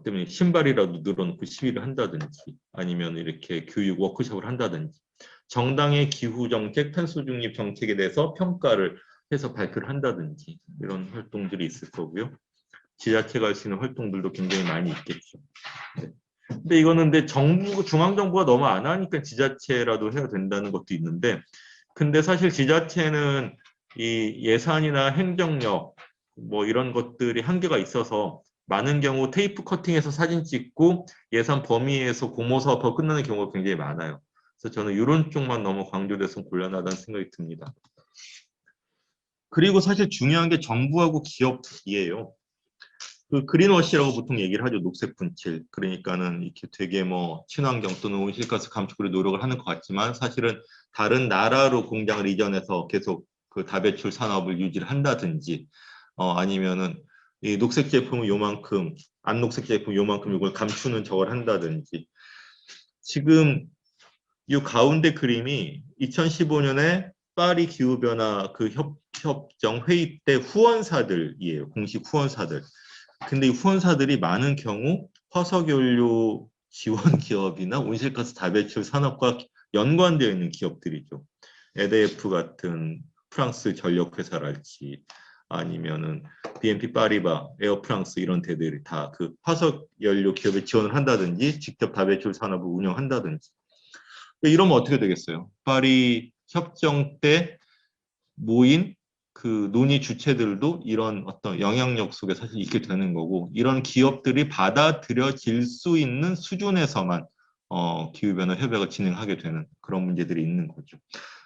때문에 신발이라도 늘어놓고 시위를 한다든지 아니면 이렇게 교육 워크숍을 한다든지 정당의 기후정책, 탄소중립 정책에 대해서 평가를 해서 발표를 한다든지 이런 활동들이 있을 거고요. 지자체가 할 수 있는 활동들도 굉장히 많이 있겠죠. 네. 근데 이거는 중앙정부가 너무 안 하니까 지자체라도 해야 된다는 것도 있는데 근데 사실 지자체는 이 예산이나 행정력 뭐 이런 것들이 한계가 있어서 많은 경우 테이프 커팅해서 사진 찍고 예산 범위에서 공모 사업하고 끝나는 경우가 굉장히 많아요. 그래서 저는 이런 쪽만 너무 강조돼서 곤란하다는 생각이 듭니다. 그리고 사실 중요한 게 정부하고 기업이에요. 그 그린워시라고 보통 얘기를 하죠. 녹색 분칠. 그러니까는 이렇게 되게 뭐 친환경 또는 온실가스 감축으로 노력을 하는 것 같지만 사실은 다른 나라로 공장을 이전해서 계속 그 다배출 산업을 유지를 한다든지 아니면은 이 녹색 제품은 요만큼 안 녹색 제품 요만큼 이걸 감추는 저걸 한다든지 지금 이 가운데 그림이 2015년에 파리 기후변화 그 협정 회의 때 후원사들이에요. 공식 후원사들. 근데 이 후원사들이 많은 경우 화석연료 지원 기업이나 온실가스 다배출 산업과 연관되어 있는 기업들이죠. EDF 같은 프랑스 전력회사랄지 아니면은 BNP 파리바, 에어프랑스 이런 데들이 다 그 화석 연료 기업에 지원을 한다든지 직접 다배출 산업을 운영한다든지. 이러면 어떻게 되겠어요? 파리 협정 때 모인 그 논의 주체들도 이런 어떤 영향력 속에 사실 있게 되는 거고, 이런 기업들이 받아들여질 수 있는 수준에서만 기후변화 협약을 진행하게 되는 그런 문제들이 있는 거죠.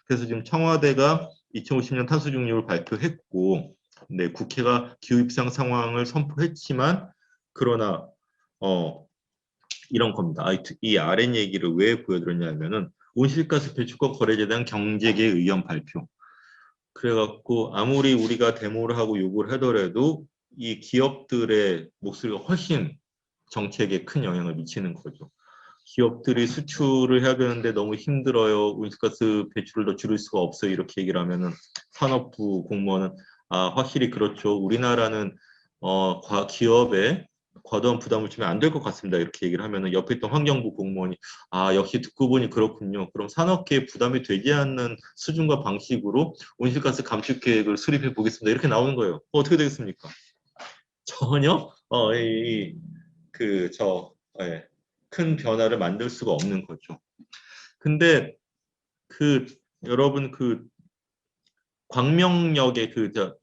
그래서 지금 청와대가 2050년 탄소 중립을 발표했고, 네, 국회가 기후 입상 상황을 선포했지만, 그러나 이런 겁니다. 이 아랫 얘기를 왜 보여드렸냐면은 온실가스 배출권 거래제에 대한 경제계 의견 발표. 그래갖고 아무리 우리가 데모를 하고 요구를 하더라도 이 기업들의 목소리가 훨씬 정책에 큰 영향을 미치는 거죠. 기업들이 수출을 해야 되는데 너무 힘들어요. 온실가스 배출을 더 줄일 수가 없어요. 이렇게 얘기를 하면은 산업부 공무원은 확실히 그렇죠. 우리나라는 기업에 과도한 부담을 주면 안 될 것 같습니다. 이렇게 얘기를 하면은 옆에 있던 환경부 공무원이 역시 듣고 보니 그렇군요. 그럼 산업계에 부담이 되지 않는 수준과 방식으로 온실가스 감축 계획을 수립해 보겠습니다. 이렇게 나오는 거예요. 어떻게 되겠습니까? 전혀 큰 변화를 만들 수가 없는 거죠. 근데 여러분 광명역의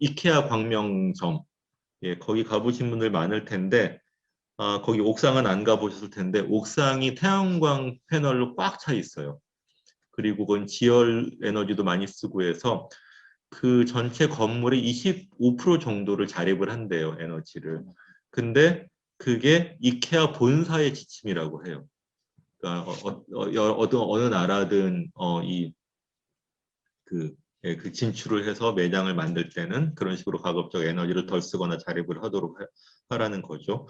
이케아 광명점, 예, 거기 가보신 분들 많을 텐데 거기 옥상은 안 가보셨을 텐데 옥상이 태양광 패널로 꽉 차 있어요. 그리고 그건 지열 에너지도 많이 쓰고 해서 그 전체 건물의 25% 정도를 자립을 한대요, 에너지를. 근데 그게 이케아 본사의 지침이라고 해요. 그러니까 어느 나라든 그 진출을 해서 매장을 만들 때는 그런 식으로 가급적 에너지를 덜 쓰거나 자립을 하도록 하라는 거죠.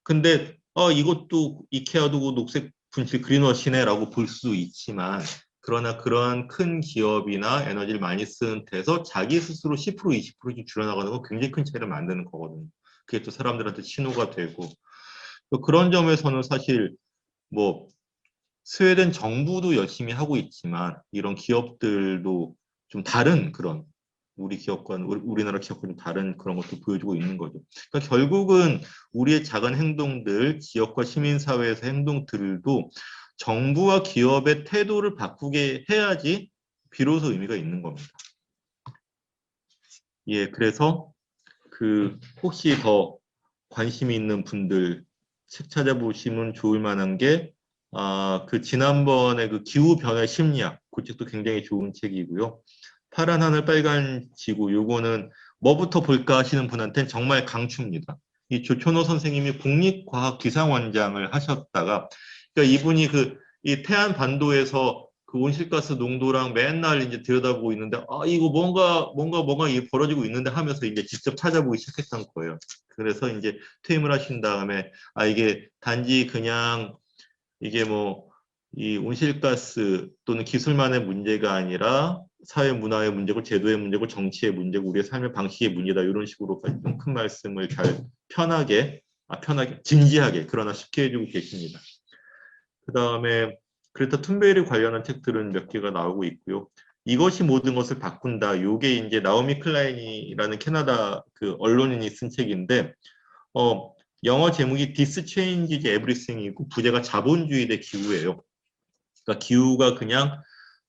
근데 이것도 이케아도 녹색 분실 그린워시네라고 볼 수 있지만, 그러나 그러한 큰 기업이나 에너지를 많이 쓰는 데서 자기 스스로 10% 20%씩 줄여나가는 건 굉장히 큰 차이를 만드는 거거든요. 그게 또 사람들한테 신호가 되고, 또 그런 점에서는 사실 뭐 스웨덴 정부도 열심히 하고 있지만 이런 기업들도 좀 다른 그런 우리나라 기업과 좀 다른 그런 것도 보여주고 있는 거죠. 그러니까 결국은 우리의 작은 행동들, 지역과 시민사회에서 행동들도 정부와 기업의 태도를 바꾸게 해야지 비로소 의미가 있는 겁니다. 예, 그래서 혹시 더 관심이 있는 분들 책 찾아보시면 좋을 만한 게 지난번에 기후 변화 심리학, 그 책도 굉장히 좋은 책이고요. 파란 하늘 빨간 지구, 요거는 뭐부터 볼까 하시는 분한테는 정말 강추입니다. 이 조천호 선생님이 국립과학기상원장을 하셨다가, 그러니까 이분이 이 태안 반도에서 그 온실가스 농도랑 맨날 이제 들여다보고 있는데, 이거 뭔가 이게 벌어지고 있는데 하면서 이제 직접 찾아보기 시작했던 거예요. 그래서 이제 퇴임을 하신 다음에, 이게 단지 그냥 이게 이 온실가스 또는 기술만의 문제가 아니라 사회 문화의 문제고 제도의 문제고 정치의 문제고 우리의 삶의 방식의 문제다, 이런 식으로 좀 큰 말씀을 잘 편하게 진지하게 그러나 쉽게 해주고 계십니다. 그 다음에 그레타 툰베리 관련한 책들은 몇 개가 나오고 있고요. 이것이 모든 것을 바꾼다. 요게 이제 나오미 클라인이라는 캐나다 언론인이 쓴 책인데, 영어 제목이 This Changes Everything이고 부제가 자본주의 대 기후예요. 그러니까 기후가 그냥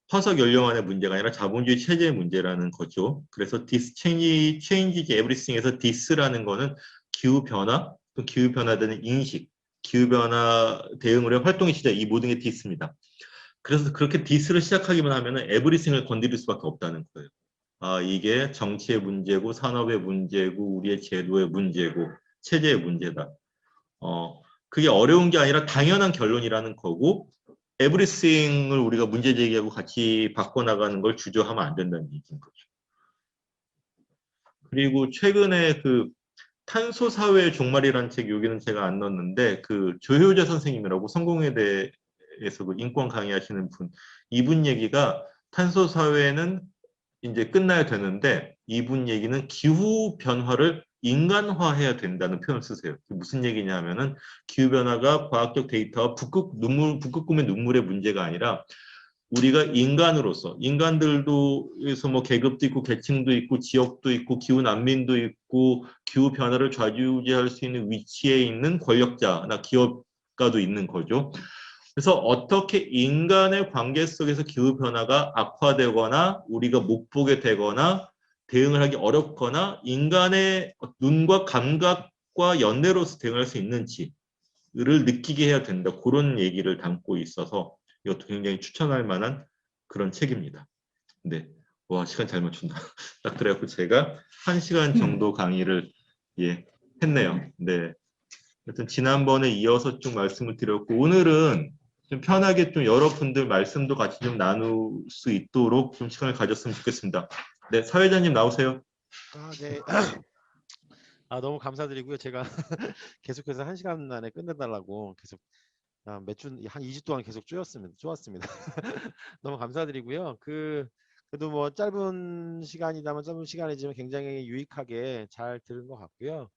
화석 연료만의 문제가 아니라 자본주의 체제의 문제라는 거죠. 그래서 This Changes Everything에서 This라는 거는 기후 변화, 또 기후 변화되는 인식, 기후 변화 대응으로 활동의 시작, 이 모든 게 This입니다. 그래서 그렇게 This를 시작하기만 하면은 Everything을 건드릴 수밖에 없다는 거예요. 이게 정치의 문제고 산업의 문제고 우리의 제도의 문제고 체제의 문제다. 그게 어려운 게 아니라 당연한 결론이라는 거고, 에브리싱을 우리가 문제 제기하고 같이 바꿔나가는 걸 주저하면 안 된다는 얘기인 거죠. 그리고 최근에 탄소 사회의 종말이라는 책, 여기는 제가 안 넣었는데 조효재 선생님이라고 성공회대에서 인권 강의하시는 분, 이분 얘기가 탄소 사회는 이제 끝나야 되는데 이분 얘기는 기후 변화를 인간화해야 된다는 표현을 쓰세요. 무슨 얘기냐면은 기후 변화가 과학적 데이터와 북극곰의 눈물의 문제가 아니라 우리가 인간으로서 인간들도에서 뭐 계급도 있고 계층도 있고 지역도 있고 기후 난민도 있고 기후 변화를 좌지우지할 수 있는 위치에 있는 권력자나 기업가도 있는 거죠. 그래서 어떻게 인간의 관계 속에서 기후 변화가 악화되거나 우리가 못 보게 되거나 대응을 하기 어렵거나 인간의 눈과 감각과 연대로서 대응할 수 있는지를 느끼게 해야 된다. 그런 얘기를 담고 있어서 이것도 굉장히 추천할 만한 그런 책입니다. 네. 와, 시간 잘 맞춘다. 딱 그래갖고 제가 1시간 정도 강의를 했네요. 네. 하여튼 지난번에 이어서 좀 말씀을 드렸고 오늘은 좀 편하게 좀 여러분들 말씀도 같이 좀 나눌 수 있도록 좀 시간을 가졌으면 좋겠습니다. 네, 사회자님 나오세요. 네. 너무 감사드리고요. 제가 계속해서 1시간 안에 끝내달라고 계속 몇 주, 한 2주 동안 계속 쪼았습니다. 너무 감사드리고요. 그래도 뭐 짧은 시간이지만 굉장히 유익하게 잘 들은 것 같고요.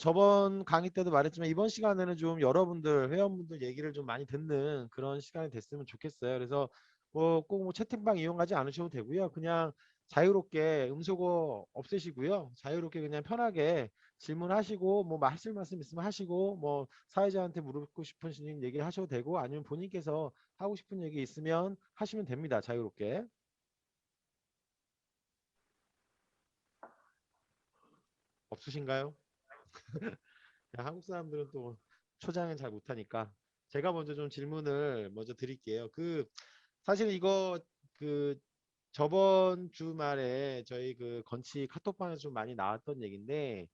저번 강의 때도 말했지만 이번 시간에는 좀 여러분들 회원분들 얘기를 좀 많이 듣는 그런 시간이 됐으면 좋겠어요. 그래서 꼭 채팅방 이용하지 않으셔도 되고요. 그냥 자유롭게 음소거 없애시고요. 자유롭게 그냥 편하게 질문하시고 뭐 하실 말씀 있으면 하시고 뭐 사회자한테 물어보고 싶으신 얘기를 하셔도 되고 아니면 본인께서 하고 싶은 얘기 있으면 하시면 됩니다. 자유롭게. 없으신가요? 한국 사람들은 또 초장은 잘 못하니까 제가 먼저 좀 질문을 먼저 드릴게요. 사실 이거 저번 주말에 저희 건치 카톡방에서 좀 많이 나왔던 얘기인데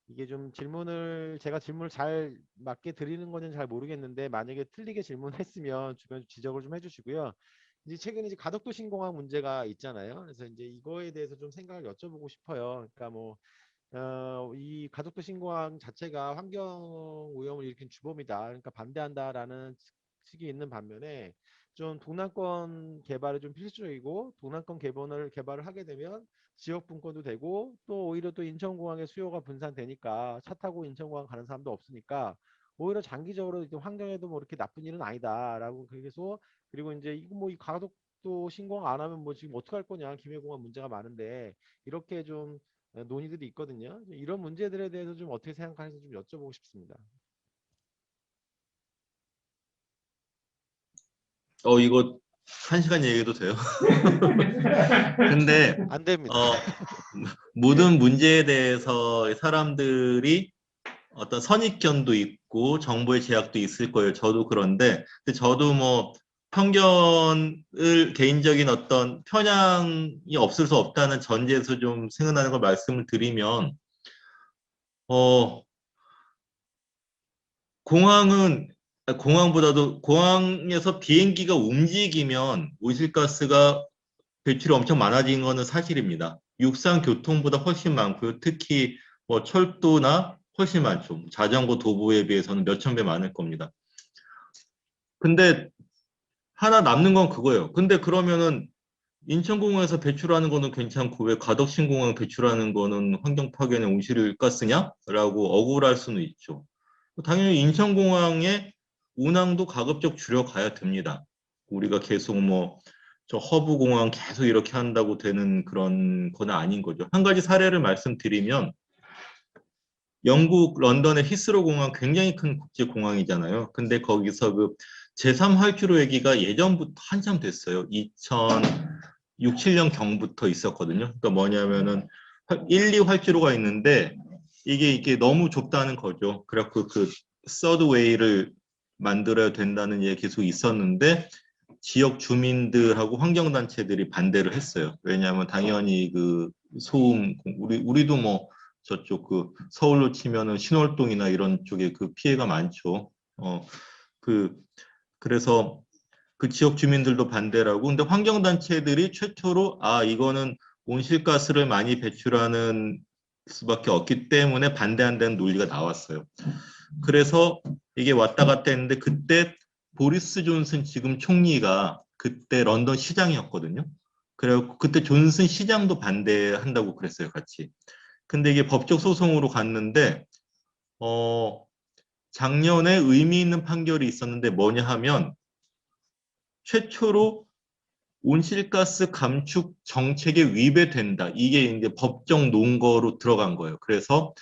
이게 좀 제가 질문을 잘 맞게 드리는 건지 잘 모르겠는데 만약에 틀리게 질문했으면 주변 지적을 좀 해주시고요. 이제 최근에 이제 가덕도 신공항 문제가 있잖아요. 그래서 이제 이거에 대해서 좀 생각을 여쭤보고 싶어요. 그러니까 이 가덕도 신공항 자체가 환경 오염을 일으킨 주범이다. 그러니까 반대한다라는 측이 있는 반면에 좀 동남권 개발이 좀 필수적이고 동남권 개발을 하게 되면 지역 분권도 되고 또 오히려 또 인천공항의 수요가 분산되니까 차 타고 인천공항 가는 사람도 없으니까 오히려 장기적으로 이제 환경에도 뭐 이렇게 나쁜 일은 아니다라고 그래서 그리고 이제 이 가덕도 신공항 안 하면 뭐 지금 어떻게 할 거냐 김해공항 문제가 많은데 이렇게 좀 논의들이 있거든요. 이런 문제들에 대해서 좀 어떻게 생각하는지 좀 여쭤보고 싶습니다. 이거 1시간 얘기해도 돼요? 근데 안 됩니다. 모든 문제에 대해서 사람들이 어떤 선입견도 있고 정보의 제약도 있을 거예요. 저도 그런데 근데 저도 뭐 편견을 개인적인 어떤 편향이 없을 수 없다는 전제에서 좀 생각나는 걸 말씀을 드리면 공항보다도 공항에서 비행기가 움직이면 오실가스가 배출이 엄청 많아진 거는 사실입니다. 육상 교통보다 훨씬 많고요. 특히 뭐 철도나 훨씬 많죠. 자전거 도보에 비해서는 몇천 배 많을 겁니다. 근데 하나 남는 건 그거예요. 근데 그러면은 인천공항에서 배출하는 거는 괜찮고 왜 가덕신공항 배출하는 거는 환경 파괴는 온실가스냐?라고 억울할 수는 있죠. 당연히 인천공항의 운항도 가급적 줄여가야 됩니다. 우리가 계속 뭐 저 허브공항 계속 이렇게 한다고 되는 그런 건 아닌 거죠. 한 가지 사례를 말씀드리면 영국 런던의 히스로 공항 굉장히 큰 국제공항이잖아요. 근데 거기서 제3활주로 얘기가 예전부터 한참 됐어요. 2006, 7년 경부터 있었거든요. 그러니까 뭐냐면은 1, 2활주로가 있는데 이게 너무 좁다는 거죠. 그래갖고 서드웨이를 만들어야 된다는 얘기 계속 있었는데 지역 주민들하고 환경단체들이 반대를 했어요. 왜냐하면 당연히 소음, 우리도 뭐 저쪽 서울로 치면은 신월동이나 이런 쪽에 피해가 많죠. 그래서 그 지역 주민들도 반대를 하고, 근데 환경단체들이 최초로, 이거는 온실가스를 많이 배출하는 수밖에 없기 때문에 반대한다는 논리가 나왔어요. 그래서 이게 왔다 갔다 했는데, 그때 보리스 존슨 지금 총리가 그때 런던 시장이었거든요. 그래서 그때 존슨 시장도 반대한다고 그랬어요, 같이. 근데 이게 법적 소송으로 갔는데, 작년에 의미 있는 판결이 있었는데 뭐냐 하면, 최초로 온실가스 감축 정책에 위배된다. 이게 이제 법정 논거로 들어간 거예요. 그래서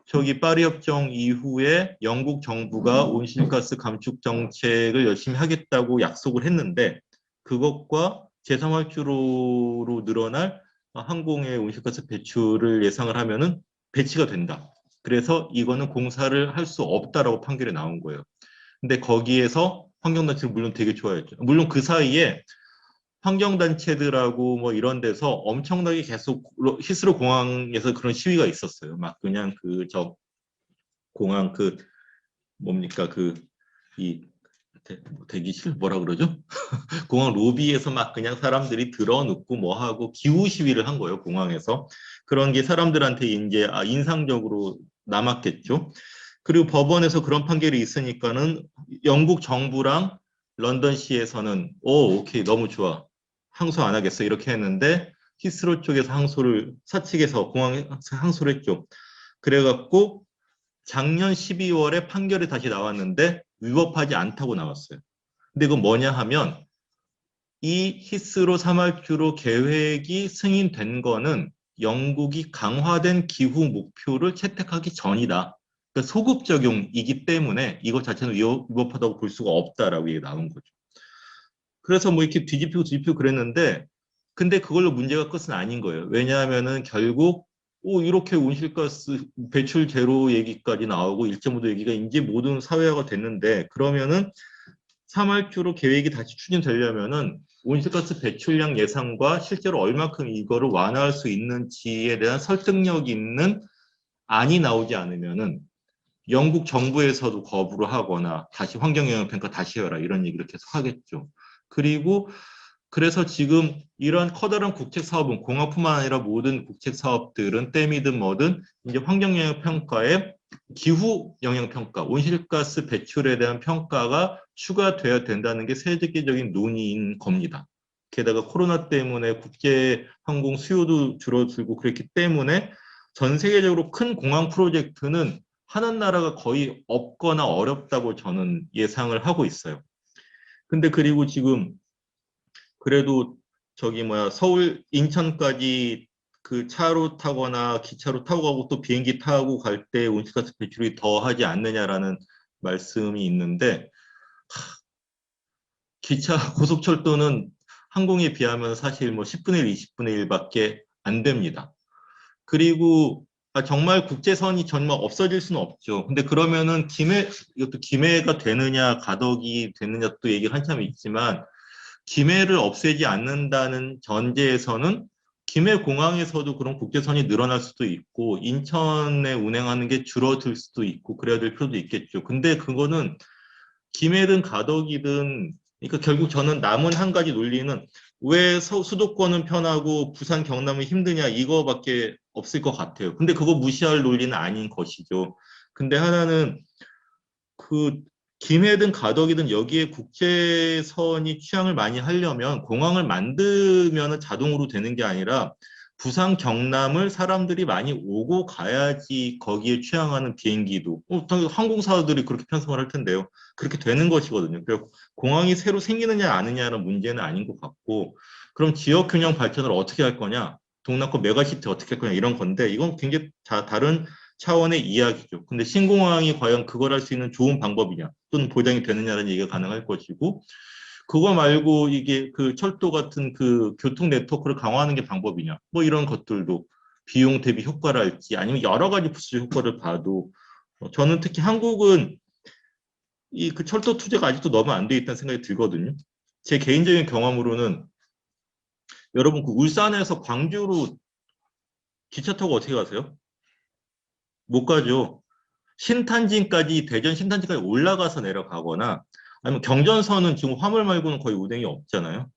저기 파리 협정 이후에 영국 정부가 온실가스 감축 정책을 열심히 하겠다고 약속을 했는데 그것과 제3활주로로 늘어날 항공의 온실가스 배출을 예상을 하면은 배치가 된다. 그래서 이거는 공사를 할 수 없다라고 판결이 나온 거예요. 근데 거기에서 환경단체는 물론 되게 좋아했죠. 물론 그 사이에 환경단체들하고 뭐 이런 데서 엄청나게 계속 히스로 공항에서 그런 시위가 있었어요. 막 그냥 공항 뭡니까 이 대기실 뭐라 그러죠? 공항 로비에서 막 그냥 사람들이 들어눕고 뭐 하고 기후 시위를 한 거예요. 공항에서. 그런 게 사람들한테 이제 인상적으로 남았겠죠. 그리고 법원에서 그런 판결이 있으니까는 영국 정부랑 런던시에서는 오케이 너무 좋아. 항소 안 하겠어. 이렇게 했는데 히스로 쪽에서 사측에서 공항에서 항소를 했죠. 그래갖고 작년 12월에 판결이 다시 나왔는데 위법하지 않다고 나왔어요. 근데 그건 뭐냐 하면 이 히스로 사말주로 계획이 승인된 거는 영국이 강화된 기후 목표를 채택하기 전이다. 그러니까 소급 적용이기 때문에 이것 자체는 위법하다고 볼 수가 없다라고 얘기 나온 거죠. 그래서 뭐 이렇게 뒤집히고 그랬는데 근데 그걸로 문제가 끝은 아닌 거예요. 왜냐하면은 결국 이렇게 온실가스 배출 제로 얘기까지 나오고 1.5도 얘기가 이제 모든 사회화가 됐는데 그러면은 3월주로 계획이 다시 추진되려면은 온실가스 배출량 예상과 실제로 얼마큼 이거를 완화할 수 있는지에 대한 설득력 있는 안이 나오지 않으면은 영국 정부에서도 거부를 하거나 다시 환경영향평가 다시 해라 이런 얘기를 계속 하겠죠. 그리고 그래서 지금 이런 커다란 국책 사업은 공항뿐만 아니라 모든 국책 사업들은 댐이든 뭐든 이제 환경영향평가에 기후 영향평가, 온실가스 배출에 대한 평가가 추가돼야 된다는 게 세계적인 논의인 겁니다. 게다가 코로나 때문에 국제 항공 수요도 줄어들고 그랬기 때문에 전 세계적으로 큰 공항 프로젝트는 하는 나라가 거의 없거나 어렵다고 저는 예상을 하고 있어요. 근데 그리고 지금 그래도 서울 인천까지 그 차로 타거나 기차로 타고 가고 또 비행기 타고 갈 때 온실가스 배출이 더 하지 않느냐라는 말씀이 있는데 기차 고속철도는 항공에 비하면 사실 뭐 10분의 1, 20분의 1밖에 안 됩니다. 그리고 정말 국제선이 정말 없어질 수는 없죠. 근데 그러면은 이것도 김해가 되느냐 가덕이 되느냐 또 얘기를 한참 있지만 김해를 없애지 않는다는 전제에서는 김해 공항에서도 그런 국제선이 늘어날 수도 있고 인천에 운행하는 게 줄어들 수도 있고 그래야 될 필요도 있겠죠. 근데 그거는 김해든 가덕이든 그러니까 결국 저는 남은 한 가지 논리는 왜 수도권은 편하고 부산 경남은 힘드냐 이거밖에 없을 것 같아요. 근데 그거 무시할 논리는 아닌 것이죠. 근데 하나는 그 김해든 가덕이든 여기에 국제선이 취항을 많이 하려면 공항을 만들면 자동으로 되는 게 아니라 부산 경남을 사람들이 많이 오고 가야지 거기에 취항하는 비행기도 당연히 항공사들이 그렇게 편성을 할 텐데요. 그렇게 되는 것이거든요. 그래서 공항이 새로 생기느냐 아니냐는 문제는 아닌 것 같고 그럼 지역 균형 발전을 어떻게 할 거냐 동남권 메가시티 어떻게 할 거냐 이런 건데 이건 굉장히 다른 차원의 이야기죠. 근데 신공항이 과연 그걸 할 수 있는 좋은 방법이냐 또는 보장이 되느냐는 얘기가 가능할 것이고 그거 말고 이게 그 철도 같은 그 교통 네트워크를 강화하는 게 방법이냐 뭐 이런 것들도 비용 대비 효과랄지 아니면 여러 가지 부수 효과를 봐도 저는 특히 한국은 이 그 철도 투자가 아직도 너무 안 돼 있다는 생각이 들거든요. 제 개인적인 경험으로는 여러분 그 울산에서 광주로 기차 타고 어떻게 가세요? 못 가죠. 신탄진까지 대전 신탄진까지 올라가서 내려가거나 아니면 경전선은 지금 화물 말고는 거의 운행이 없잖아요.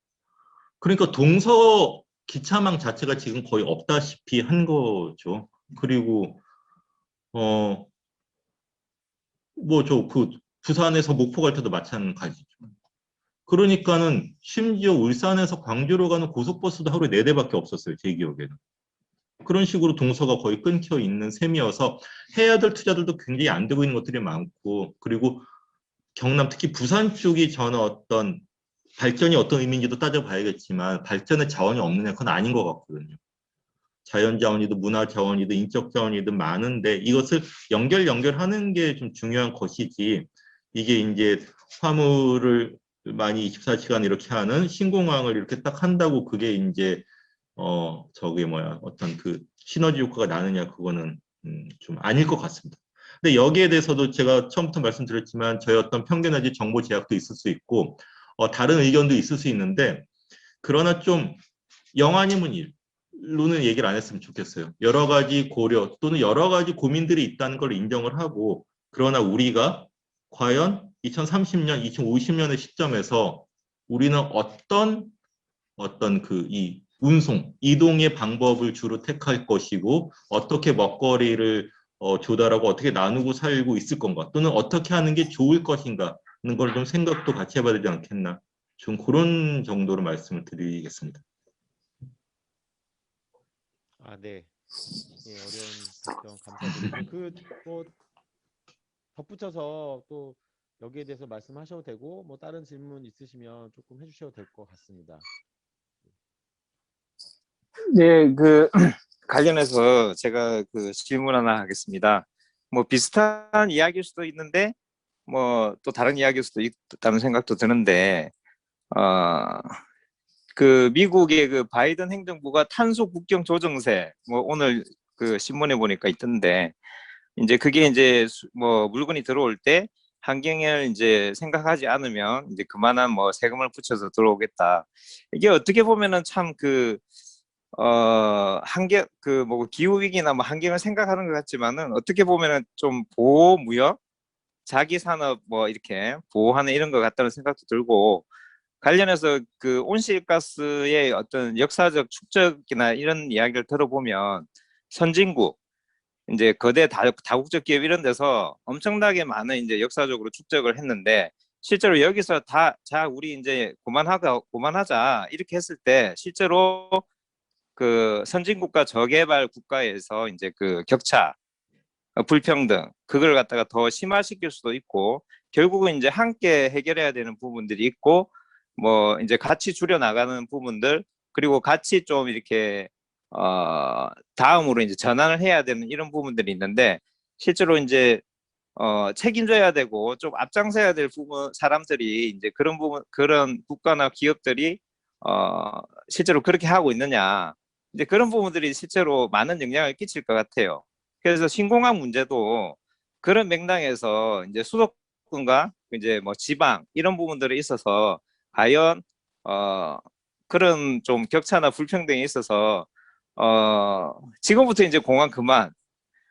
그러니까 동서 기차망 자체가 지금 거의 없다시피 한 거죠. 그리고 뭐 저 그 부산에서 목포 갈 때도 마찬가지죠. 그러니까는 심지어 울산에서 광주로 가는 고속버스도 하루에 4대밖에 없었어요. 제 기억에는. 그런 식으로 동서가 거의 끊겨 있는 셈이어서 해야 될 투자들도 굉장히 안 되고 있는 것들이 많고 그리고 경남 특히 부산 쪽이 저는 어떤 발전이 어떤 의미인지도 따져봐야겠지만 발전의 자원이 없느냐 그건 아닌 것 같거든요. 자연 자원이든 문화 자원이든 인적 자원이든 많은데 이것을 연결하는 게 좀 중요한 것이지 이게 이제 화물을 많이 24시간 이렇게 하는 신공항을 이렇게 딱 한다고 그게 이제 저게 뭐야 어떤 그 시너지 효과가 나느냐 그거는 좀 아닐 것 같습니다. 근데 여기에 대해서도 제가 처음부터 말씀드렸지만 저의 어떤 편견 내지 정보 제약도 있을 수 있고 다른 의견도 있을 수 있는데 그러나 좀 영아님은 일로는 얘기를 안 했으면 좋겠어요. 여러 가지 고려 또는 여러 가지 고민들이 있다는 걸 인정을 하고 그러나 우리가 과연 2030년, 2050년의 시점에서 우리는 어떤 그 이 운송, 이동의 방법을 주로 택할 것이고 어떻게 먹거리를 조달하고 어떻게 나누고 살고 있을 건가 또는 어떻게 하는 게 좋을 것인가 하는 걸 좀 생각도 같이 해봐야 되지 않겠나 좀 그런 정도로 말씀을 드리겠습니다. 아, 네. 예, 어려운 답변 감사드리고 뭐 덧붙여서 또 여기에 대해서 말씀하셔도 되고 뭐 다른 질문 있으시면 조금 해주셔도 될 것 같습니다. 네, 그 관련해서 제가 그 질문 하나 하겠습니다. 뭐 비슷한 이야기일 수도 있는데 뭐 또 다른 이야기일 수도 있다는 생각도 드는데 그 미국의 그 바이든 행정부가 탄소 국경 조정세 뭐 오늘 그 신문에 보니까 있던데 이제 그게 이제 뭐 물건이 들어올 때 환경을 이제 생각하지 않으면 이제 그만한 뭐 세금을 붙여서 들어오겠다. 이게 어떻게 보면은 참 그 환경 그 뭐 기후 위기나 뭐 환경을 생각하는 것 같지만은 어떻게 보면은 좀 보호 무역 자기 산업 뭐 이렇게 보호하는 이런 것 같다는 생각도 들고 관련해서 그 온실가스의 어떤 역사적 축적이나 이런 이야기를 들어보면 선진국 이제 거대 다국적 기업 이런 데서 엄청나게 많은 이제 역사적으로 축적을 했는데 실제로 여기서 자 우리 이제 그만하자 이렇게 했을 때 실제로 그 선진국과 저개발 국가에서 이제 그 격차 불평등 그걸 갖다가 더 심화시킬 수도 있고 결국은 이제 함께 해결해야 되는 부분들이 있고 뭐 이제 같이 줄여 나가는 부분들 그리고 같이 좀 이렇게 다음으로 이제 전환을 해야 되는 이런 부분들이 있는데 실제로 이제 책임져야 되고 좀 앞장서야 될 부분 사람들이 이제 그런 부분 그런 국가나 기업들이 실제로 그렇게 하고 있느냐 이제 그런 부분들이 실제로 많은 영향을 끼칠 것 같아요. 그래서 신공항 문제도 그런 맥락에서 이제 수도권과 이제 뭐 지방 이런 부분들이 있어서 과연 그런 좀 격차나 불평등이 있어서 지금부터 이제 공항 그만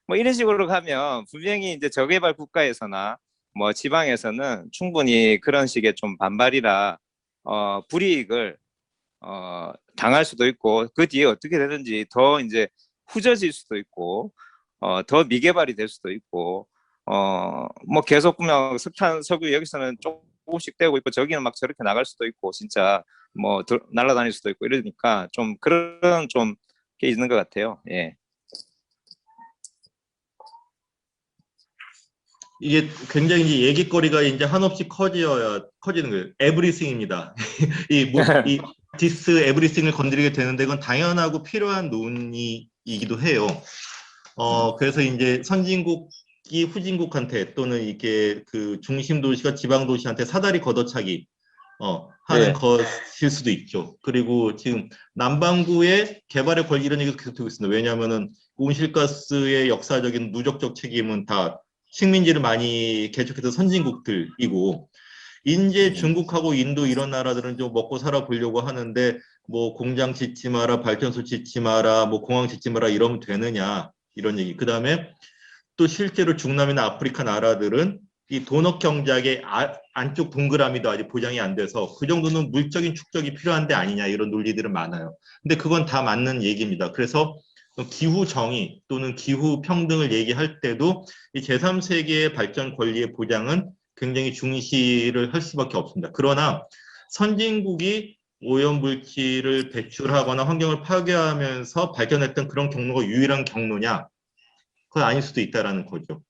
뭐 이런 식으로 가면 분명히 이제 저개발 국가에서나 뭐 지방에서는 충분히 그런 식의 좀 반발이라 불이익을 당할 수도 있고 그 뒤에 어떻게 되는지 더 이제 후져질 수도 있고 더 미개발이 될 수도 있고 뭐 계속 그냥 석탄 석유 여기서는 조금씩 떼고 있고 저기는 막 저렇게 나갈 수도 있고 진짜 뭐 날아다닐 수도 있고 이러니까 좀 그런 좀 게 있는 것 같아요. 예. 이게 굉장히 이제 얘기거리가 이제 한없이 커지는 거예요. 에브리싱입니다. 이 디스 에브리싱을 건드리게 되는데 그건 당연하고 필요한 논의이기도 해요. 그래서 이제 선진국이 후진국한테 또는 이게 그 중심 도시가 지방 도시한테 사다리 걷어차기 하는 네. 것일 수도 있죠. 그리고 지금 남반구의 개발의 권리 이런 얘기도 계속 되고 있습니다. 왜냐하면은 온실가스의 역사적인 누적적 책임은 다 식민지를 많이 개척해서 선진국들이고 이제 중국하고 인도 이런 나라들은 좀 먹고 살아 보려고 하는데 뭐 공장 짓지 마라, 발전소 짓지 마라, 뭐 공항 짓지 마라 이러면 되느냐 이런 얘기. 그다음에 또 실제로 중남이나 아프리카 나라들은 이 도넛 경작의 안쪽 동그라미도 아직 보장이 안 돼서 그 정도는 물적인 축적이 필요한데 아니냐 이런 논리들은 많아요. 근데 그건 다 맞는 얘기입니다. 그래서 기후 정의 또는 기후 평등을 얘기할 때도 이 제3세계의 발전 권리의 보장은 굉장히 중시를 할 수밖에 없습니다. 그러나 선진국이 오염물질을 배출하거나 환경을 파괴하면서 발전했던 그런 경로가 유일한 경로냐? 그건 아닐 수도 있다라는 거죠.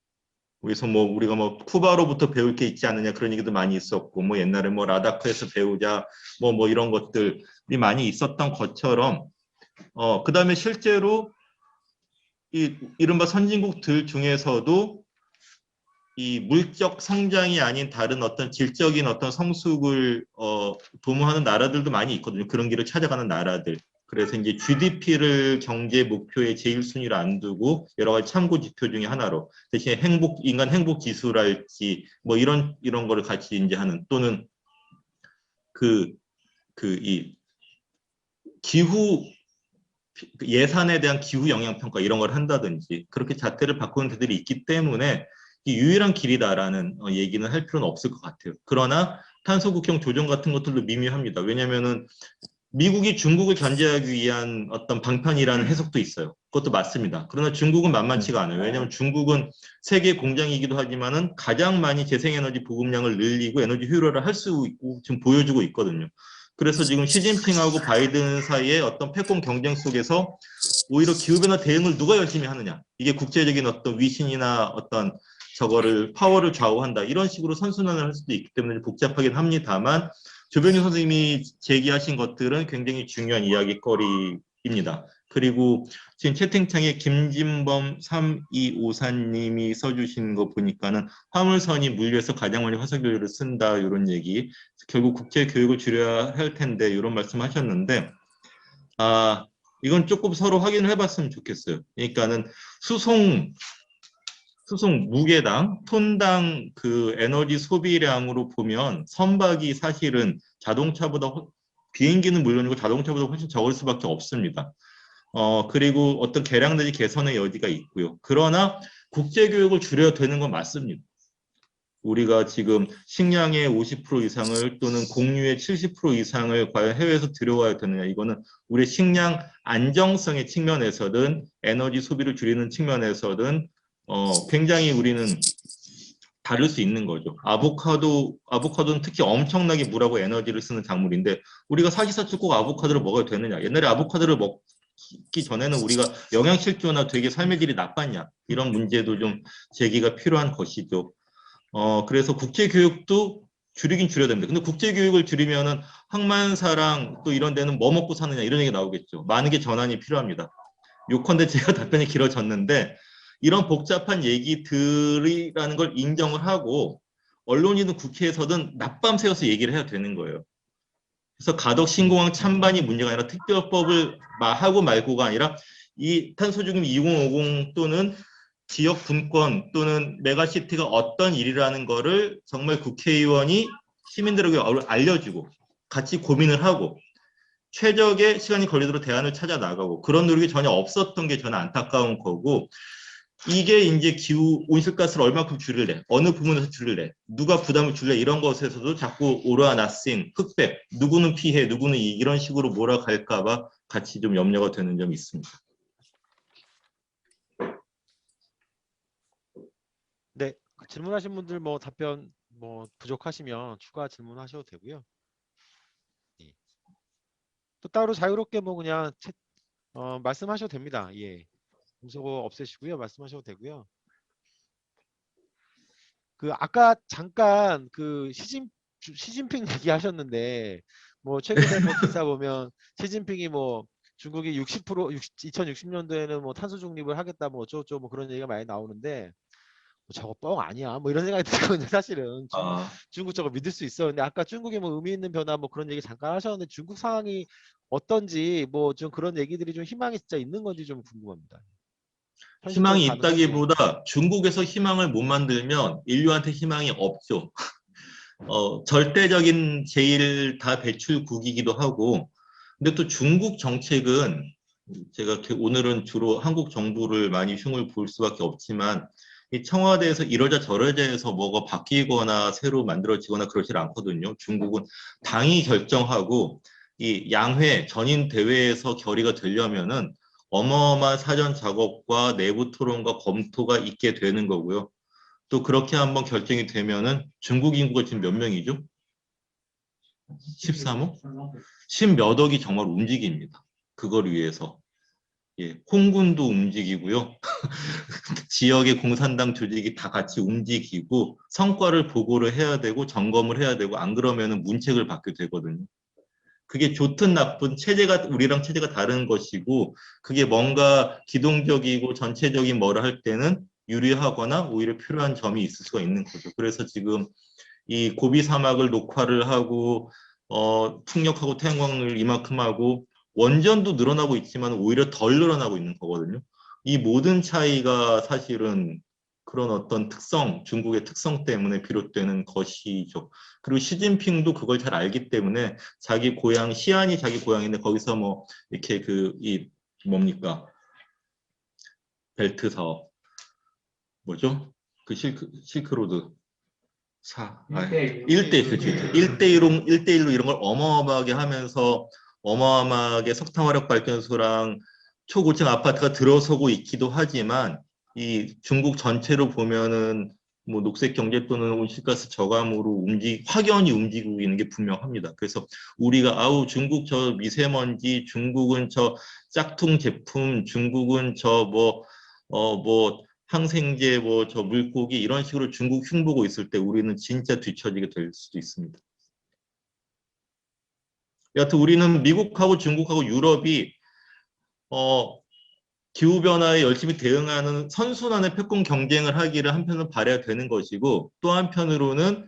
그래서 뭐 우리가 뭐 쿠바로부터 배울 게 있지 않느냐 그런 얘기도 많이 있었고, 뭐 옛날에 뭐 라다크에서 배우자 뭐 이런 것들이 많이 있었던 것처럼, 그다음에 실제로 이 이른바 선진국들 중에서도 이 물적 성장이 아닌 다른 어떤 질적인 어떤 성숙을 도모하는 나라들도 많이 있거든요. 그런 길을 찾아가는 나라들. 그래서 이제 GDP를 경제 목표의 제일 순위로 안 두고 여러 가지 참고 지표 중에 하나로, 대신에 인간 행복 지수랄지 뭐 이런 거를 같이 이제 하는, 또는 이 기후 예산에 대한 기후 영향 평가 이런 걸 한다든지 그렇게 잣대를 바꾸는 데들이 있기 때문에 이 유일한 길이다라는 얘기는 할 필요는 없을 것 같아요. 그러나 탄소 국경 조정 같은 것들도 미미합니다. 왜냐하면은 미국이 중국을 견제하기 위한 어떤 방편이라는 해석도 있어요. 그것도 맞습니다. 그러나 중국은 만만치가 않아요. 왜냐하면 중국은 세계 공장이기도 하지만은 가장 많이 재생에너지 보급량을 늘리고 에너지 효율화를 할 수 있고 지금 보여주고 있거든요. 그래서 지금 시진핑하고 바이든 사이의 어떤 패권 경쟁 속에서 오히려 기후변화 대응을 누가 열심히 하느냐, 이게 국제적인 어떤 위신이나 어떤 저거를 파워를 좌우한다, 이런 식으로 선순환을 할 수도 있기 때문에 복잡하긴 합니다만, 조변희 선생님이 제기하신 것들은 굉장히 중요한 이야기거리입니다. 그리고 지금 채팅창에 김진범 3254님이 써주신 거 보니까는 화물선이 물류에서 가장 많이 화석연료를 쓴다, 이런 얘기, 결국 국제 교육을 줄여야 할 텐데 이런 말씀하셨는데, 이건 조금 서로 확인을 해봤으면 좋겠어요. 그러니까는 수송 무게당, 톤당 그 에너지 소비량으로 보면 선박이 사실은 비행기는 물론이고 자동차보다 훨씬 적을 수밖에 없습니다. 그리고 어떤 개량 내지 개선의 여지가 있고요. 그러나 국제교육을 줄여야 되는 건 맞습니다. 우리가 지금 식량의 50% 이상을 또는 공유의 70% 이상을 과연 해외에서 들여와야 되느냐, 이거는 우리의 식량 안정성의 측면에서든 에너지 소비를 줄이는 측면에서든 굉장히 우리는 다를 수 있는 거죠. 아보카도는 특히 엄청나게 물하고 에너지를 쓰는 작물인데 우리가 사시사철 꼭 아보카도를 먹어야 되느냐. 옛날에 아보카도를 먹기 전에는 우리가 영양실조나 되게 삶의 질이 나빴냐, 이런 문제도 좀 제기가 필요한 것이죠. 그래서 국제교육도 줄이긴 줄여야 됩니다. 근데 국제교육을 줄이면은 항만사랑 또 이런 데는 뭐 먹고 사느냐, 이런 얘기 나오겠죠. 많은 게 전환이 필요합니다. 요컨대 제가 답변이 길어졌는데, 이런 복잡한 얘기들이라는 걸 인정을 하고 언론이든 국회에서든 낮밤 새워서 얘기를 해야 되는 거예요. 그래서 가덕 신공항 찬반이 문제가 아니라 특별법을 하고 말고가 아니라 이 탄소중립 2050 또는 지역 분권 또는 메가시티가 어떤 일이라는 거를 정말 국회의원이 시민들에게 알려주고 같이 고민을 하고 최적의 시간이 걸리도록 대안을 찾아 나가고, 그런 노력이 전혀 없었던 게 저는 안타까운 거고, 이게 이제 기후 온실가스를 얼마큼 줄일래, 어느 부분에서 줄일래, 누가 부담을 줄래, 이런 것에서도 자꾸 오라 나싱, 흑백, 누구는 피해, 누구는 이런 식으로 몰아갈까 봐 같이 좀 염려가 되는 점이 있습니다. 네, 질문하신 분들 뭐 답변 뭐 부족하시면 추가 질문하셔도 되고요. 예. 또 따로 자유롭게 뭐 그냥 말씀하셔도 됩니다. 예. 문서 없애시고요. 말씀하셔도 되고요. 그 아까 잠깐 그 시진핑 얘기하셨는데, 뭐 최근에 뭐 기사 보면 시진핑이 뭐 중국이 2060년도에는 뭐 탄소 중립을 하겠다 뭐 어쩌고저쩌고 뭐 그런 얘기가 많이 나오는데, 뭐 저거 뻥 아니야 뭐 이런 생각이 들거든요. 사실은 중국 저거 믿을 수 있어. 근데 아까 중국이 뭐 의미 있는 변화 뭐 그런 얘기 잠깐 하셨는데, 중국 상황이 어떤지 뭐 좀 그런 얘기들이 좀 희망이 진짜 있는 건지 좀 궁금합니다. 현실적으로 희망이 가능한지. 있다기보다 중국에서 희망을 못 만들면 인류한테 희망이 없죠. 절대적인 제일 다 배출국이기도 하고, 근데 또 중국 정책은 제가 오늘은 주로 한국 정부를 많이 흉을 볼 수밖에 없지만, 이 청와대에서 이러자 저러자 해서 뭐가 바뀌거나 새로 만들어지거나 그러질 않거든요. 중국은 당이 결정하고 이 양회 전인 대회에서 결의가 되려면은 어마어마한 사전 작업과 내부 토론과 검토가 있게 되는 거고요. 또 그렇게 한번 결정이 되면은 중국 인구가 지금 몇 명이죠? 13억? 10몇 억이 정말 움직입니다. 그걸 위해서. 예, 홍군도 움직이고요. 지역의 공산당 조직이 다 같이 움직이고 성과를 보고를 해야 되고 점검을 해야 되고 안 그러면은 문책을 받게 되거든요. 그게 좋든 나쁜 체제가 우리랑 체제가 다른 것이고 그게 뭔가 기동적이고 전체적인 뭐를 할 때는 유리하거나 오히려 필요한 점이 있을 수가 있는 거죠. 그래서 지금 이 고비 사막을 녹화를 하고 풍력하고 태양광을 이만큼 하고 원전도 늘어나고 있지만 오히려 덜 늘어나고 있는 거거든요. 이 모든 차이가 사실은 그런 어떤 특성, 중국의 특성 때문에 비롯되는 것이죠. 그리고 시진핑도 그걸 잘 알기 때문에 자기 고향, 시안이 자기 고향인데 거기서 뭐 이렇게 이 뭡니까? 벨트 사업. 뭐죠? 그 실크로드. 일대 그렇죠. 1대1로 이런 걸 어마어마하게 하면서 어마어마하게 석탄 화력 발전소랑 초고층 아파트가 들어서고 있기도 하지만 이 중국 전체로 보면은 뭐 녹색 경제 또는 온실가스 저감으로 확연히 움직이고 있는 게 분명합니다. 그래서 우리가 아우 중국 저 미세먼지, 중국은 저 짝퉁 제품, 중국은 저 뭐 항생제, 뭐 저 물고기 이런 식으로 중국 흉보고 있을 때 우리는 진짜 뒤처지게 될 수도 있습니다. 여하튼 우리는 미국하고 중국하고 유럽이 기후변화에 열심히 대응하는 선순환의 패권 경쟁을 하기를 한편으로 바라야 되는 것이고 또 한편으로는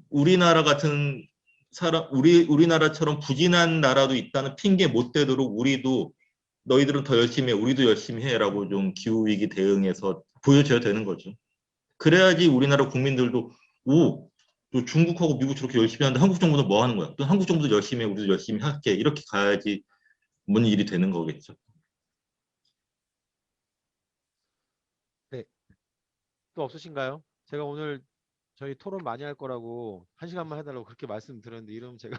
우리나라 같은 우리나라처럼 부진한 나라도 있다는 핑계 못 대도록 우리도 너희들은 더 열심히 해, 우리도 열심히 해라고 좀 기후위기 대응에서 보여줘야 되는 거죠. 그래야지 우리나라 국민들도 또 중국하고 미국 저렇게 열심히 하는데 한국 정부는 뭐 하는 거야? 또 한국 정부도 열심히 해, 우리도 열심히 할게. 이렇게 가야지 뭔 일이 되는 거겠죠. 네. 또 없으신가요? 제가 오늘 저희 토론 많이 할 거라고 1시간만 해달라고 그렇게 말씀드렸는데 이러면 제가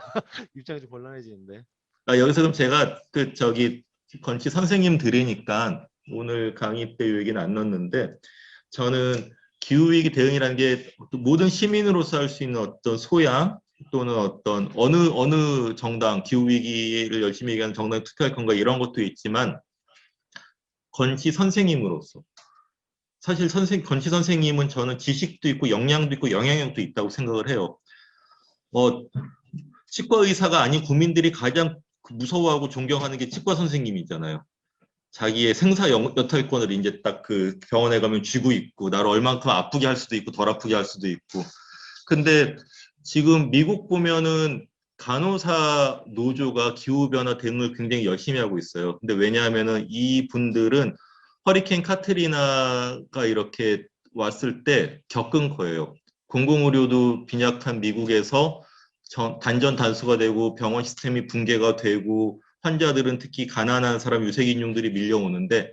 입장이 좀 곤란해지는데. 여기서 그럼 제가 건치 선생님 들으니까 오늘 강의 때 얘기는 안 넣었는데 저는 기후위기 대응이라는 게 모든 시민으로서 할 수 있는 어떤 소양 또는 어떤 어느 정당 기후위기를 열심히 얘기하는 정당에 투표할 건가 이런 것도 있지만 건치 선생님으로서 사실 건치 선생님은 저는 지식도 있고 역량도 있고 영향력도 있다고 생각을 해요. 치과 의사가 아닌 국민들이 가장 무서워하고 존경하는 게 치과 선생님이잖아요. 자기의 생사 여탈권을 이제 딱 그 병원에 가면 쥐고 있고 나를 얼만큼 아프게 할 수도 있고 덜 아프게 할 수도 있고. 근데 지금 미국 보면은 간호사 노조가 기후변화 대응을 굉장히 열심히 하고 있어요. 근데 왜냐하면은 이 분들은 허리케인 카트리나가 이렇게 왔을 때 겪은 거예요. 공공의료도 빈약한 미국에서 단전 단수가 되고 병원 시스템이 붕괴가 되고 환자들은 특히 가난한 사람 유색인종들이 밀려오는데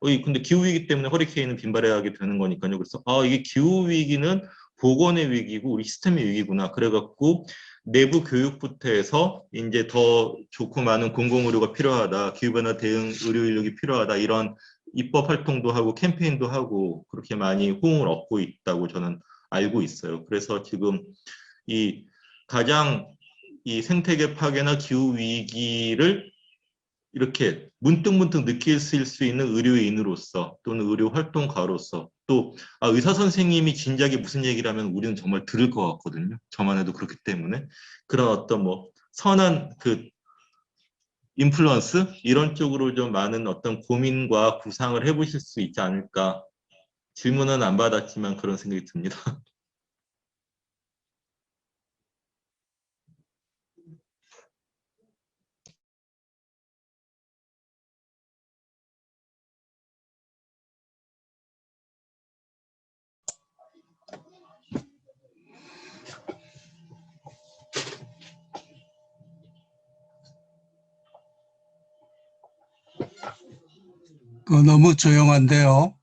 근데 기후위기 때문에 허리케인은 빈발하게 되는 거니까요. 그래서 이게 기후위기는 보건의 위기고 우리 시스템의 위기구나. 그래갖고 내부 교육부터 해서 이제 더 좋고 많은 공공의료가 필요하다. 기후변화 대응 의료 인력이 필요하다. 이런 입법 활동도 하고 캠페인도 하고 그렇게 많이 호응을 얻고 있다고 저는 알고 있어요. 그래서 지금 가장 이 생태계 파괴나 기후 위기를 이렇게 문득문득 느낄 수 있는 의료인으로서 또는 의료 활동가로서 또 의사 선생님이 진작에 무슨 얘기를 하면 우리는 정말 들을 것 같거든요. 저만 해도 그렇기 때문에 그런 어떤 뭐 선한 인플루언스 이런 쪽으로 좀 많은 어떤 고민과 구상을 해보실 수 있지 않을까. 질문은 안 받았지만 그런 생각이 듭니다. 너무 조용한데요.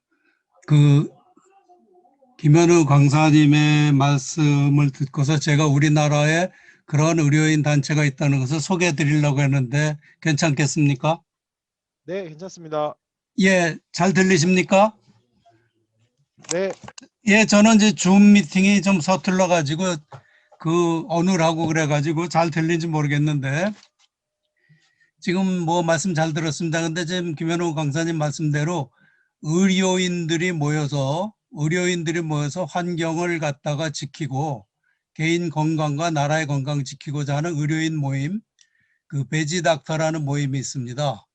김현우 강사님의 말씀을 듣고서 제가 우리나라에 그런 의료인 단체가 있다는 것을 소개해 드리려고 했는데 괜찮겠습니까? 네, 괜찮습니다. 예, 잘 들리십니까? 네. 예, 저는 이제 줌 미팅이 좀 서툴러 가지고 언어라고 그래 가지고 잘 들리는지 모르겠는데 지금 뭐 말씀 잘 들었습니다. 근데 지금 김현우 강사님 말씀대로 의료인들이 모여서 환경을 갖다가 지키고 개인 건강과 나라의 건강 지키고자 하는 의료인 모임, 그 베지닥터라는 모임이 있습니다.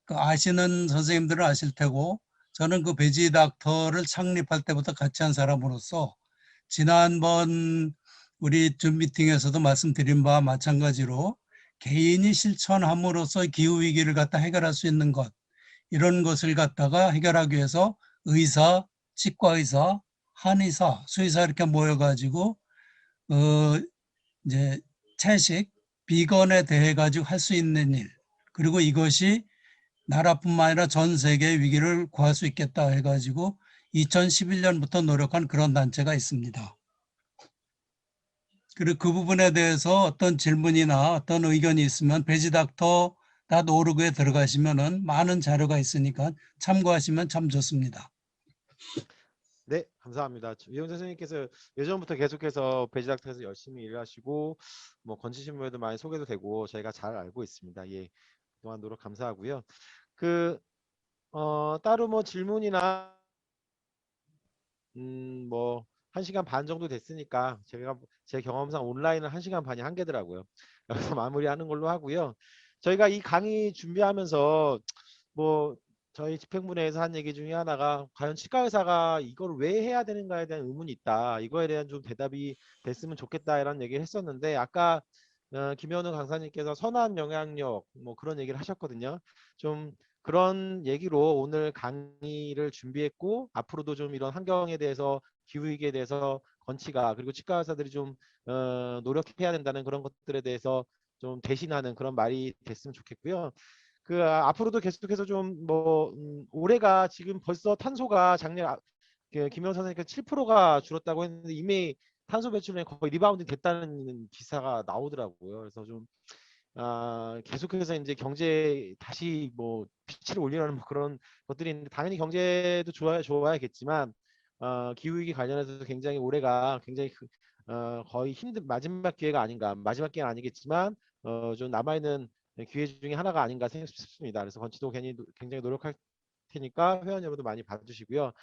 그 아시는 선생님들은 아실 테고 저는 그 베지닥터를 창립할 때부터 같이 한 사람으로서 지난번 우리 줌 미팅에서도 말씀드린 바와 마찬가지로 개인이 실천함으로써 기후위기를 갖다 해결할 수 있는 것, 이런 것을 갖다가 해결하기 위해서 의사, 치과의사, 한의사, 수의사 이렇게 모여가지고 이제 채식, 비건에 대해 가지고 할 수 있는 일, 그리고 이것이 나라뿐만 아니라 전 세계의 위기를 구할 수 있겠다 해가지고 2011년부터 노력한 그런 단체가 있습니다. 그리고 그 부분에 대해서 어떤 질문이나 어떤 의견이 있으면 베지닥터.org에 들어가시면은 많은 자료가 있으니까 참고하시면 참 좋습니다. 네, 감사합니다. 이용재 선생님께서 예전부터 계속해서 베지닥터에서 열심히 일하시고 뭐 건치신문에도 많이 소개도 되고 저희가 잘 알고 있습니다. 예, 그동안 노력 감사하고요. 따로 뭐 질문이나 뭐 1시간 반 정도 됐으니까 제가 제 경험상 온라인은 1시간 반이 한계더라고요. 여기서 마무리하는 걸로 하고요. 저희가 이 강의 준비하면서 뭐 저희 집행부내에서 한 얘기 중에 하나가 과연 치과 의사가 이걸 왜 해야 되는가에 대한 의문이 있다. 이거에 대한 좀 대답이 됐으면 좋겠다 이런 얘기를 했었는데 아까 김현우 강사님께서 선한 영향력 뭐 그런 얘기를 하셨거든요. 좀 그런 얘기로 오늘 강의를 준비했고 앞으로도 좀 이런 환경에 대해서 기후위기에 대해서 건치가 그리고 치과 의사들이 좀 노력해야 된다는 그런 것들에 대해서 좀 대신하는 그런 말이 됐으면 좋겠고요. 앞으로도 계속해서 좀 뭐 올해가 지금 벌써 탄소가 작년 김영 선생님께서 7%가 줄었다고 했는데 이미 탄소 배출량이 거의 리바운드 됐다는 기사가 나오더라고요. 그래서 좀 계속해서 이제 경제 다시 뭐 빛을 올리는 뭐 그런 것들이 있는데 당연히 경제도 좋아야겠지만 기후위기 관련해서 굉장히 올해가 굉장히 거의 힘든 마지막 기회가 아닌가 마지막 기회는 아니겠지만 좀 남아있는 기회 중에 하나가 아닌가 싶습니다. 그래서 건치도 굉장히 노력할 테니까 회원 여러분도 많이 봐주시고요.